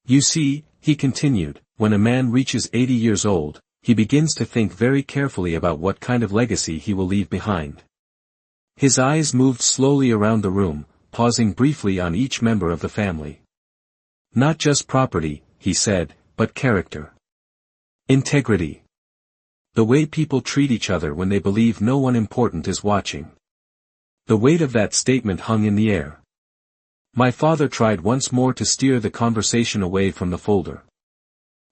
You see, he continued, when a man reaches 80 years old, he begins to think very carefully about what kind of legacy he will leave behind. His eyes moved slowly around the room, pausing briefly on each member of the family. Not just property, he said, but character. Integrity. The way people treat each other when they believe no one important is watching. The weight of that statement hung in the air. My father tried once more to steer the conversation away from the folder.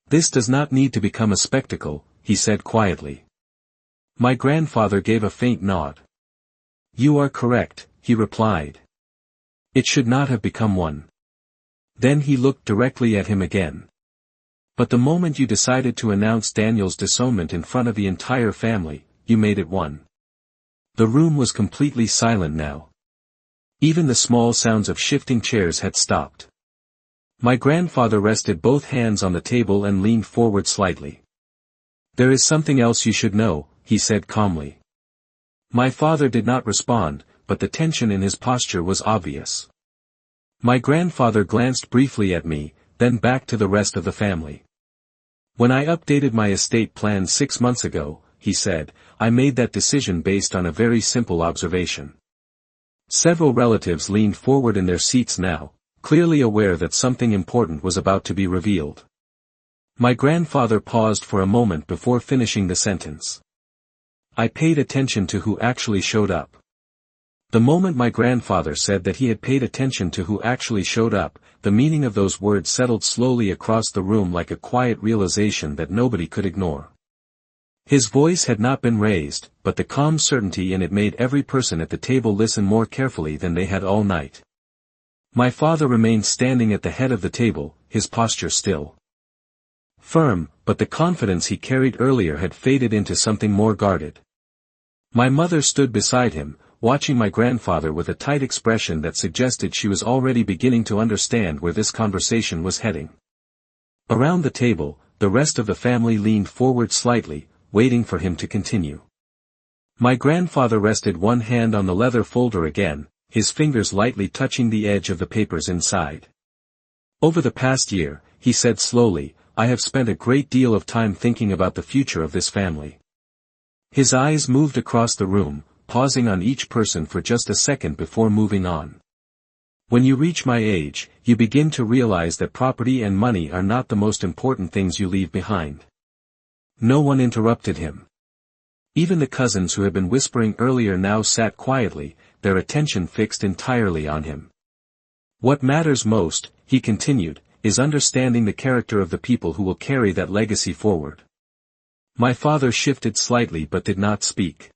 This does not need to become a spectacle, he said quietly. My grandfather gave a faint nod. You are correct, he replied. It should not have become one. Then he looked directly at him again. But the moment you decided to announce Daniel's disownment in front of the entire family, you made it one. The room was completely silent now. Even the small sounds of shifting chairs had stopped. My grandfather rested both hands on the table and leaned forward slightly. There is something else you should know, he said calmly. My father did not respond, but the tension in his posture was obvious. My grandfather glanced briefly at me, then back to the rest of the family. When I updated my estate plan 6 months ago, he said, I made that decision based on a very simple observation. Several relatives leaned forward in their seats now, clearly aware that something important was about to be revealed. My grandfather paused for a moment before finishing the sentence. I paid attention to who actually showed up. The moment my grandfather said that he had paid attention to who actually showed up, the meaning of those words settled slowly across the room like a quiet realization that nobody could ignore. His voice had not been raised, but the calm certainty in it made every person at the table listen more carefully than they had all night. My father remained standing at the head of the table, his posture still firm, but the confidence he carried earlier had faded into something more guarded. My mother stood beside him, watching my grandfather with a tight expression that suggested she was already beginning to understand where this conversation was heading. Around the table, the rest of the family leaned forward slightly, waiting for him to continue. My grandfather rested one hand on the leather folder again, his fingers lightly touching the edge of the papers inside. Over the past year, he said slowly, I have spent a great deal of time thinking about the future of this family. His eyes moved across the room, pausing on each person for just a second before moving on. When you reach my age, you begin to realize that property and money are not the most important things you leave behind. No one interrupted him. Even the cousins who had been whispering earlier now sat quietly, their attention fixed entirely on him. What matters most, he continued, is understanding the character of the people who will carry that legacy forward. My father shifted slightly but did not speak.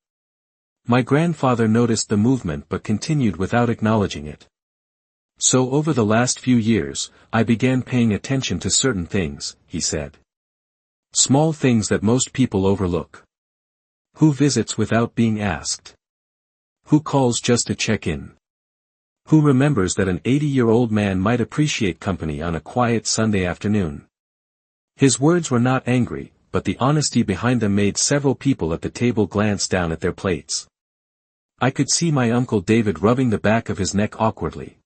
My grandfather noticed the movement but continued without acknowledging it. So over the last few years, I began paying attention to certain things, he said. Small things that most people overlook. Who visits without being asked? Who calls just to check in? Who remembers that an 80-year-old man might appreciate company on a quiet Sunday afternoon? His words were not angry, but the honesty behind them made several people at the table glance down at their plates. I could see my Uncle David rubbing the back of his neck awkwardly.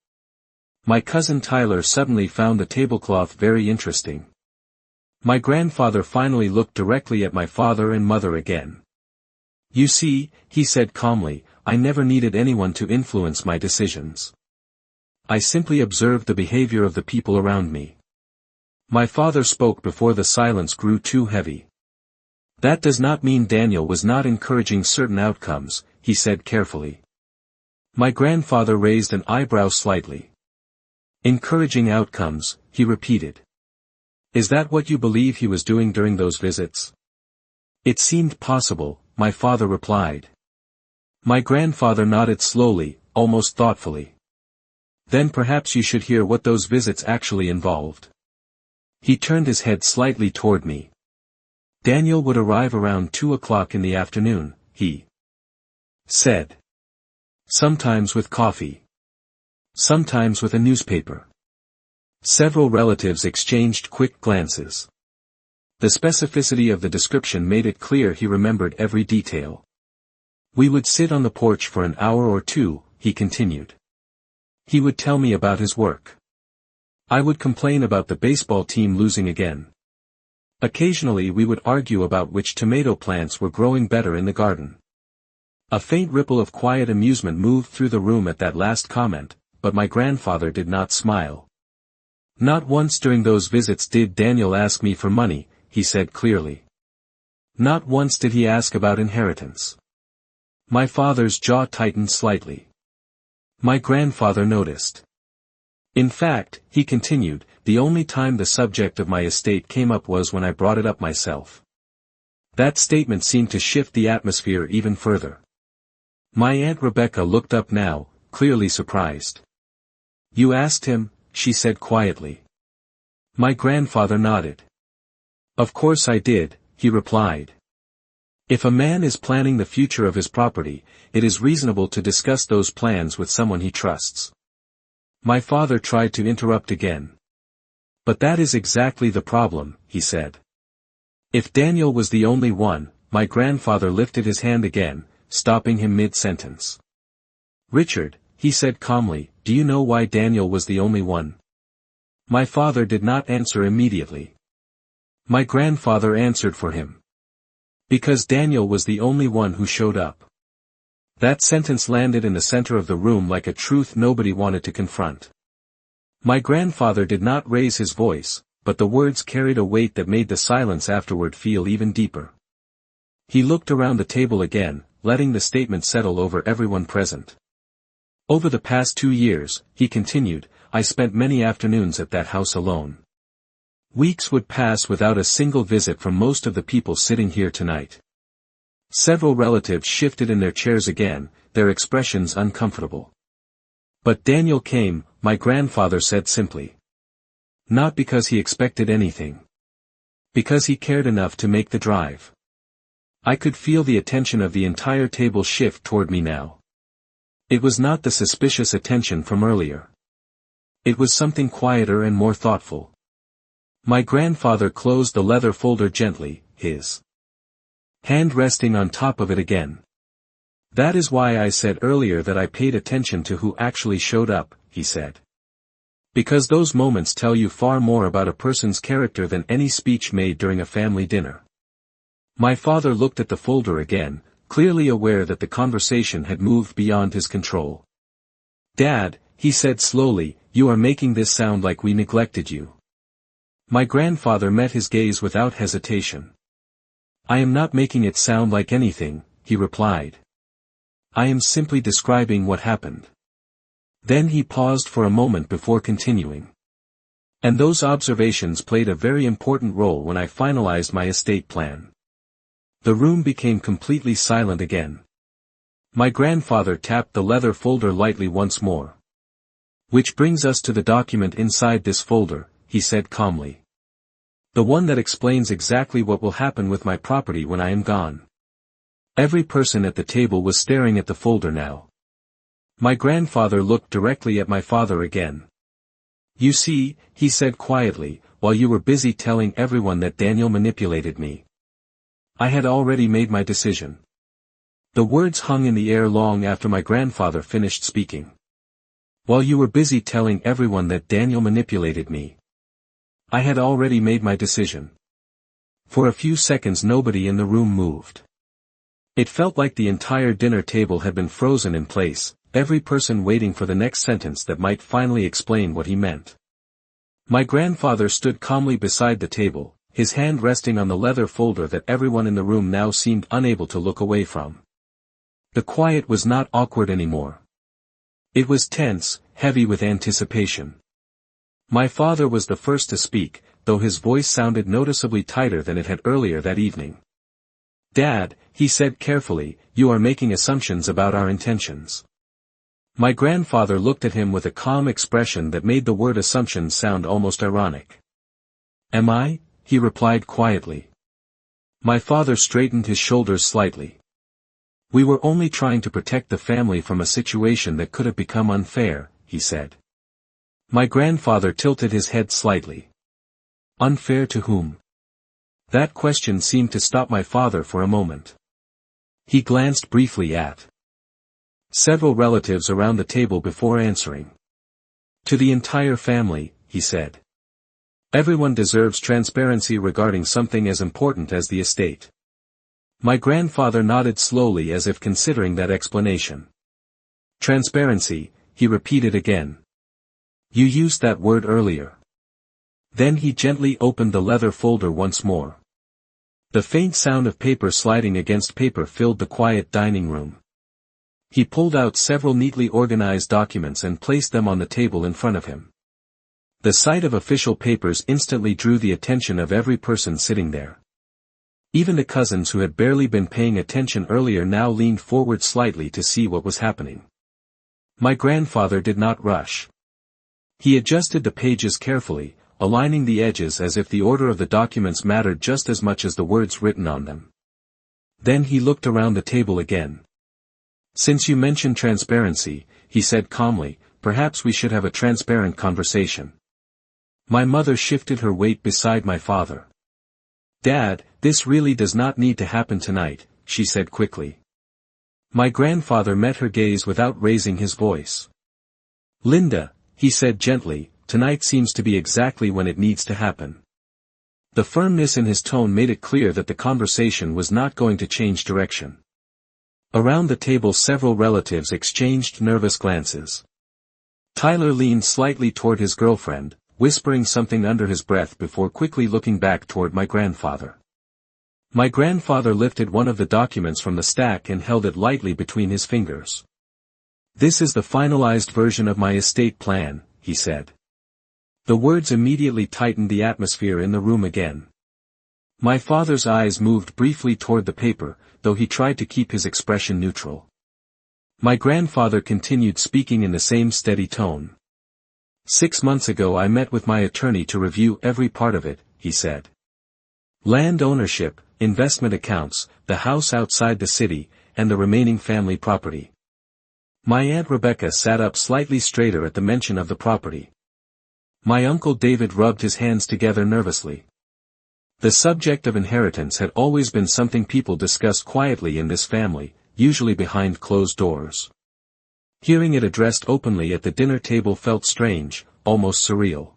My cousin Tyler suddenly found the tablecloth very interesting. My grandfather finally looked directly at my father and mother again. You see, he said calmly, I never needed anyone to influence my decisions. I simply observed the behavior of the people around me. My father spoke before the silence grew too heavy. That does not mean Daniel was not encouraging certain outcomes, he said carefully. My grandfather raised an eyebrow slightly. Encouraging outcomes, he repeated. Is that what you believe he was doing during those visits? It seemed possible, my father replied. My grandfather nodded slowly, almost thoughtfully. Then perhaps you should hear what those visits actually involved. He turned his head slightly toward me. Daniel would arrive around 2 o'clock in the afternoon, he said. Sometimes with coffee. Sometimes with a newspaper. Several relatives exchanged quick glances. The specificity of the description made it clear he remembered every detail. We would sit on the porch for an hour or two, he continued. He would tell me about his work. I would complain about the baseball team losing again. Occasionally we would argue about which tomato plants were growing better in the garden. A faint ripple of quiet amusement moved through the room at that last comment, but my grandfather did not smile. Not once during those visits did Daniel ask me for money, he said clearly. Not once did he ask about inheritance. My father's jaw tightened slightly. My grandfather noticed. In fact, he continued, the only time the subject of my estate came up was when I brought it up myself. That statement seemed to shift the atmosphere even further. My Aunt Rebecca looked up now, clearly surprised. You asked him, she said quietly. My grandfather nodded. Of course I did, he replied. If a man is planning the future of his property, it is reasonable to discuss those plans with someone he trusts. My father tried to interrupt again. But that is exactly the problem, he said. If Daniel was the only one, my grandfather lifted his hand again, stopping him mid-sentence. Richard, he said calmly, do you know why Daniel was the only one? My father did not answer immediately. My grandfather answered for him. Because Daniel was the only one who showed up. That sentence landed in the center of the room like a truth nobody wanted to confront. My grandfather did not raise his voice, but the words carried a weight that made the silence afterward feel even deeper. He looked around the table again, letting the statement settle over everyone present. Over the past 2 years, he continued, I spent many afternoons at that house alone. Weeks would pass without a single visit from most of the people sitting here tonight. Several relatives shifted in their chairs again, their expressions uncomfortable. But Daniel came, my grandfather said simply. Not because he expected anything. Because he cared enough to make the drive. I could feel the attention of the entire table shift toward me now. It was not the suspicious attention from earlier. It was something quieter and more thoughtful. My grandfather closed the leather folder gently, his hand resting on top of it again. That is why I said earlier that I paid attention to who actually showed up, he said. Because those moments tell you far more about a person's character than any speech made during a family dinner. My father looked at the folder again, clearly aware that the conversation had moved beyond his control. Dad, he said slowly, you are making this sound like we neglected you. My grandfather met his gaze without hesitation. I am not making it sound like anything, he replied. I am simply describing what happened. Then he paused for a moment before continuing. And those observations played a very important role when I finalized my estate plan. The room became completely silent again. My grandfather tapped the leather folder lightly once more. Which brings us to the document inside this folder, he said calmly. The one that explains exactly what will happen with my property when I am gone. Every person at the table was staring at the folder now. My grandfather looked directly at my father again. You see, he said quietly, while you were busy telling everyone that Daniel manipulated me. I had already made my decision. The words hung in the air long after my grandfather finished speaking. While you were busy telling everyone that Daniel manipulated me. I had already made my decision. For a few seconds nobody in the room moved. It felt like the entire dinner table had been frozen in place, every person waiting for the next sentence that might finally explain what he meant. My grandfather stood calmly beside the table, his hand resting on the leather folder that everyone in the room now seemed unable to look away from. The quiet was not awkward anymore. It was tense, heavy with anticipation. My father was the first to speak, though his voice sounded noticeably tighter than it had earlier that evening. Dad, he said carefully, you are making assumptions about our intentions. My grandfather looked at him with a calm expression that made the word assumption sound almost ironic. Am I? He replied quietly. My father straightened his shoulders slightly. We were only trying to protect the family from a situation that could have become unfair, he said. My grandfather tilted his head slightly. Unfair to whom? That question seemed to stop my father for a moment. He glanced briefly at several relatives around the table before answering. To the entire family, he said. Everyone deserves transparency regarding something as important as the estate. My grandfather nodded slowly as if considering that explanation. Transparency, he repeated again. You used that word earlier. Then he gently opened the leather folder once more. The faint sound of paper sliding against paper filled the quiet dining room. He pulled out several neatly organized documents and placed them on the table in front of him. The sight of official papers instantly drew the attention of every person sitting there. Even the cousins who had barely been paying attention earlier now leaned forward slightly to see what was happening. My grandfather did not rush. He adjusted the pages carefully, aligning the edges as if the order of the documents mattered just as much as the words written on them. Then he looked around the table again. Since you mentioned transparency, he said calmly, perhaps we should have a transparent conversation. My mother shifted her weight beside my father. Dad, this really does not need to happen tonight, she said quickly. My grandfather met her gaze without raising his voice. Linda, he said gently, tonight seems to be exactly when it needs to happen. The firmness in his tone made it clear that the conversation was not going to change direction. Around the table several relatives exchanged nervous glances. Tyler leaned slightly toward his girlfriend, whispering something under his breath before quickly looking back toward my grandfather. My grandfather lifted one of the documents from the stack and held it lightly between his fingers. This is the finalized version of my estate plan, he said. The words immediately tightened the atmosphere in the room again. My father's eyes moved briefly toward the paper, though he tried to keep his expression neutral. My grandfather continued speaking in the same steady tone. 6 months ago I met with my attorney to review every part of it, he said. Land ownership, investment accounts, the house outside the city, and the remaining family property. My Aunt Rebecca sat up slightly straighter at the mention of the property. My Uncle David rubbed his hands together nervously. The subject of inheritance had always been something people discussed quietly in this family, usually behind closed doors. Hearing it addressed openly at the dinner table felt strange, almost surreal.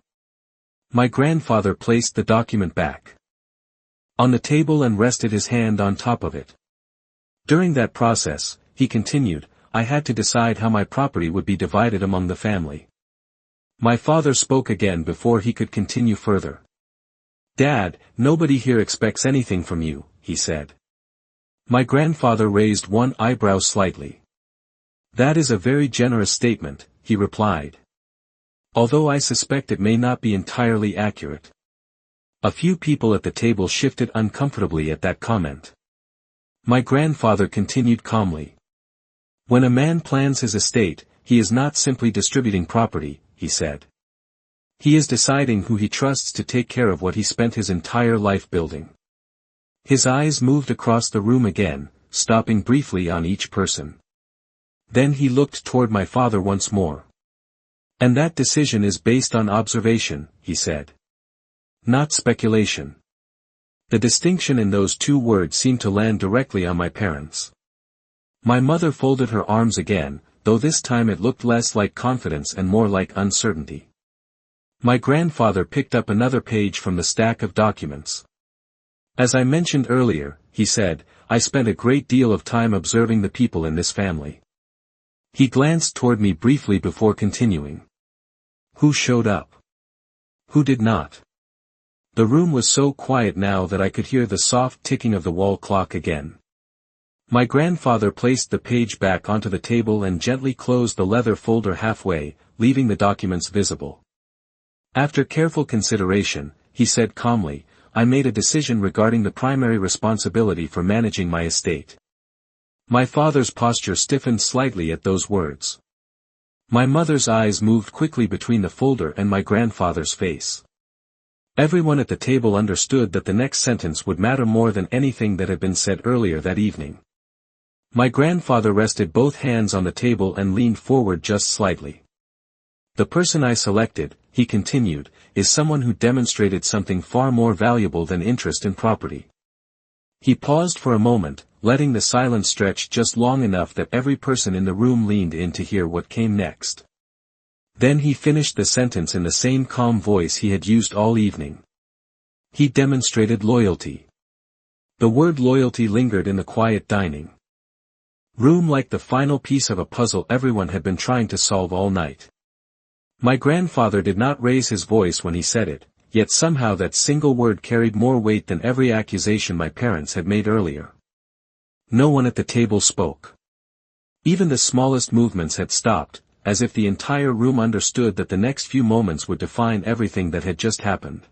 My grandfather placed the document back on the table and rested his hand on top of it. During that process, he continued, I had to decide how my property would be divided among the family. My father spoke again before he could continue further. Dad, nobody here expects anything from you, he said. My grandfather raised one eyebrow slightly. That is a very generous statement, he replied. Although I suspect it may not be entirely accurate. A few people at the table shifted uncomfortably at that comment. My grandfather continued calmly. When a man plans his estate, he is not simply distributing property, he said. He is deciding who he trusts to take care of what he spent his entire life building. His eyes moved across the room again, stopping briefly on each person. Then he looked toward my father once more. And that decision is based on observation, he said. Not speculation. The distinction in those two words seemed to land directly on my parents. My mother folded her arms again, though this time it looked less like confidence and more like uncertainty. My grandfather picked up another page from the stack of documents. As I mentioned earlier, he said, I spent a great deal of time observing the people in this family. He glanced toward me briefly before continuing. Who showed up? Who did not? The room was so quiet now that I could hear the soft ticking of the wall clock again. My grandfather placed the page back onto the table and gently closed the leather folder halfway, leaving the documents visible. After careful consideration, he said calmly, I made a decision regarding the primary responsibility for managing my estate. My father's posture stiffened slightly at those words. My mother's eyes moved quickly between the folder and my grandfather's face. Everyone at the table understood that the next sentence would matter more than anything that had been said earlier that evening. My grandfather rested both hands on the table and leaned forward just slightly. The person I selected, he continued, is someone who demonstrated something far more valuable than interest in property. He paused for a moment, letting the silence stretch just long enough that every person in the room leaned in to hear what came next. Then he finished the sentence in the same calm voice he had used all evening. He demonstrated loyalty. The word loyalty lingered in the quiet dining room like the final piece of a puzzle everyone had been trying to solve all night. My grandfather did not raise his voice when he said it, yet somehow that single word carried more weight than every accusation my parents had made earlier. No one at the table spoke. Even the smallest movements had stopped, as if the entire room understood that the next few moments would define everything that had just happened.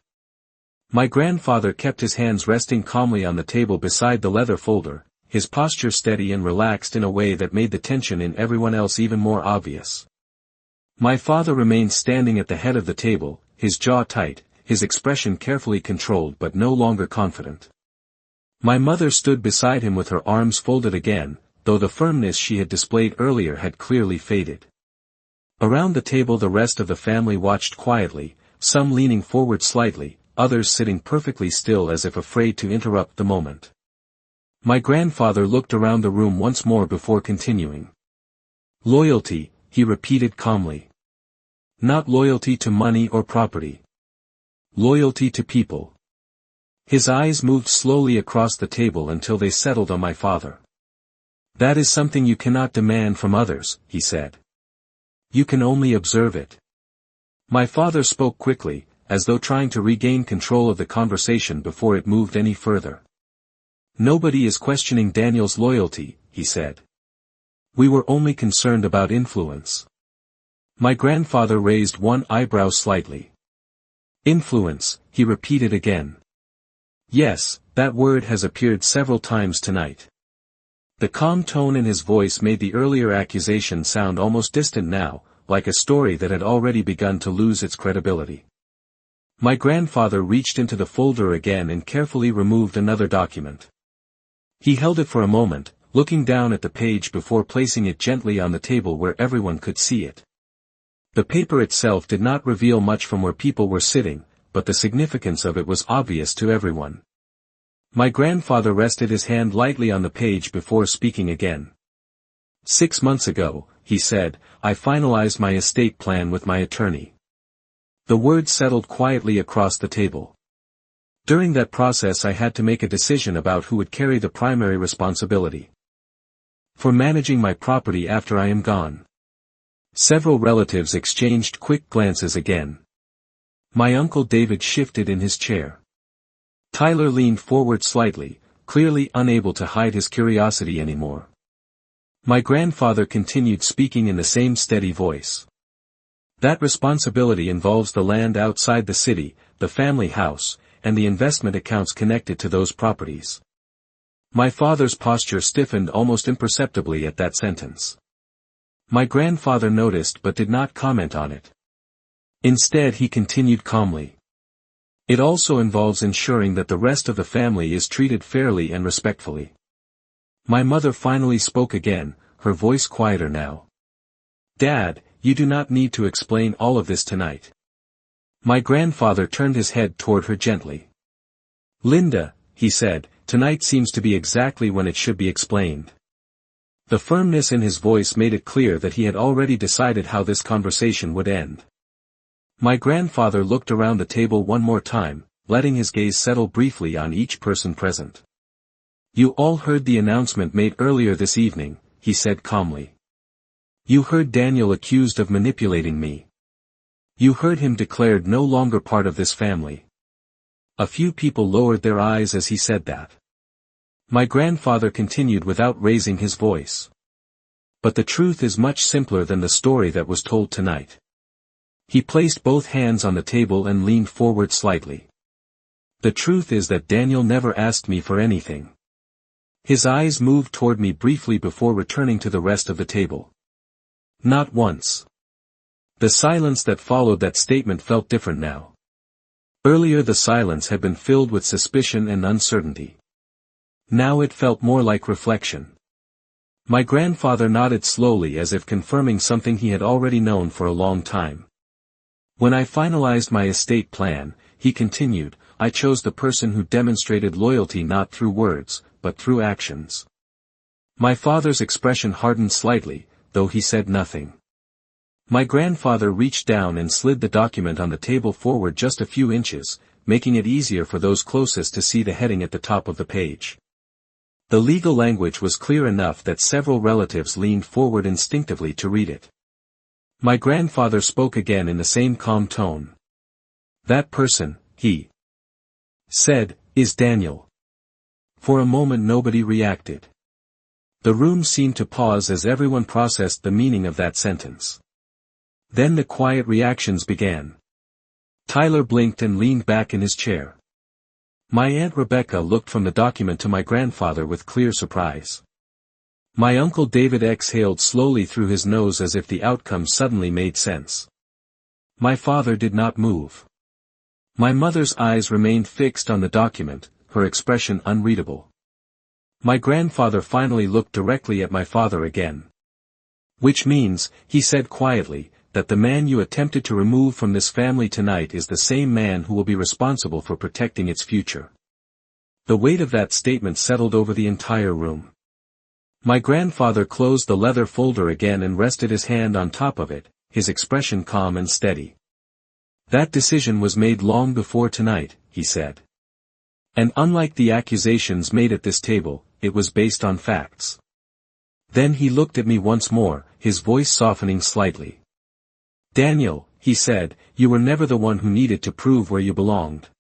My grandfather kept his hands resting calmly on the table beside the leather folder, his posture steady and relaxed in a way that made the tension in everyone else even more obvious. My father remained standing at the head of the table, his jaw tight, his expression carefully controlled but no longer confident. My mother stood beside him with her arms folded again, though the firmness she had displayed earlier had clearly faded. Around the table the rest of the family watched quietly, some leaning forward slightly, others sitting perfectly still as if afraid to interrupt the moment. My grandfather looked around the room once more before continuing. Loyalty, he repeated calmly. Not loyalty to money or property. Loyalty to people. His eyes moved slowly across the table until they settled on my father. That is something you cannot demand from others, he said. You can only observe it. My father spoke quickly, as though trying to regain control of the conversation before it moved any further. Nobody is questioning Daniel's loyalty, he said. We were only concerned about influence. My grandfather raised one eyebrow slightly. Influence, he repeated again. Yes, that word has appeared several times tonight. The calm tone in his voice made the earlier accusation sound almost distant now, like a story that had already begun to lose its credibility. My grandfather reached into the folder again and carefully removed another document. He held it for a moment, looking down at the page before placing it gently on the table where everyone could see it. The paper itself did not reveal much from where people were sitting, but the significance of it was obvious to everyone. My grandfather rested his hand lightly on the page before speaking again. 6 months ago, he said, I finalized my estate plan with my attorney. The words settled quietly across the table. During that process I had to make a decision about who would carry the primary responsibility for managing my property after I am gone. Several relatives exchanged quick glances again. My uncle David shifted in his chair. Tyler leaned forward slightly, clearly unable to hide his curiosity anymore. My grandfather continued speaking in the same steady voice. That responsibility involves the land outside the city, the family house, and the investment accounts connected to those properties. My father's posture stiffened almost imperceptibly at that sentence. My grandfather noticed but did not comment on it. Instead he continued calmly. It also involves ensuring that the rest of the family is treated fairly and respectfully. My mother finally spoke again, her voice quieter now. Dad, you do not need to explain all of this tonight. My grandfather turned his head toward her gently. Linda, he said, tonight seems to be exactly when it should be explained. The firmness in his voice made it clear that he had already decided how this conversation would end. My grandfather looked around the table one more time, letting his gaze settle briefly on each person present. You all heard the announcement made earlier this evening, he said calmly. You heard Daniel accused of manipulating me. You heard him declared no longer part of this family. A few people lowered their eyes as he said that. My grandfather continued without raising his voice. But the truth is much simpler than the story that was told tonight. He placed both hands on the table and leaned forward slightly. The truth is that Daniel never asked me for anything. His eyes moved toward me briefly before returning to the rest of the table. Not once. The silence that followed that statement felt different now. Earlier the silence had been filled with suspicion and uncertainty. Now it felt more like reflection. My grandfather nodded slowly as if confirming something he had already known for a long time. When I finalized my estate plan, he continued, I chose the person who demonstrated loyalty not through words, but through actions. My father's expression hardened slightly, though he said nothing. My grandfather reached down and slid the document on the table forward just a few inches, making it easier for those closest to see the heading at the top of the page. The legal language was clear enough that several relatives leaned forward instinctively to read it. My grandfather spoke again in the same calm tone. That person, he said, is Daniel. For a moment nobody reacted. The room seemed to pause as everyone processed the meaning of that sentence. Then the quiet reactions began. Tyler blinked and leaned back in his chair. My Aunt Rebecca looked from the document to my grandfather with clear surprise. My Uncle David exhaled slowly through his nose as if the outcome suddenly made sense. My father did not move. My mother's eyes remained fixed on the document, her expression unreadable. My grandfather finally looked directly at my father again. Which means, he said quietly, that the man you attempted to remove from this family tonight is the same man who will be responsible for protecting its future. The weight of that statement settled over the entire room. My grandfather closed the leather folder again and rested his hand on top of it, his expression calm and steady. That decision was made long before tonight, he said. And unlike the accusations made at this table, it was based on facts. Then he looked at me once more, his voice softening slightly. Daniel, he said, you were never the one who needed to prove where you belonged.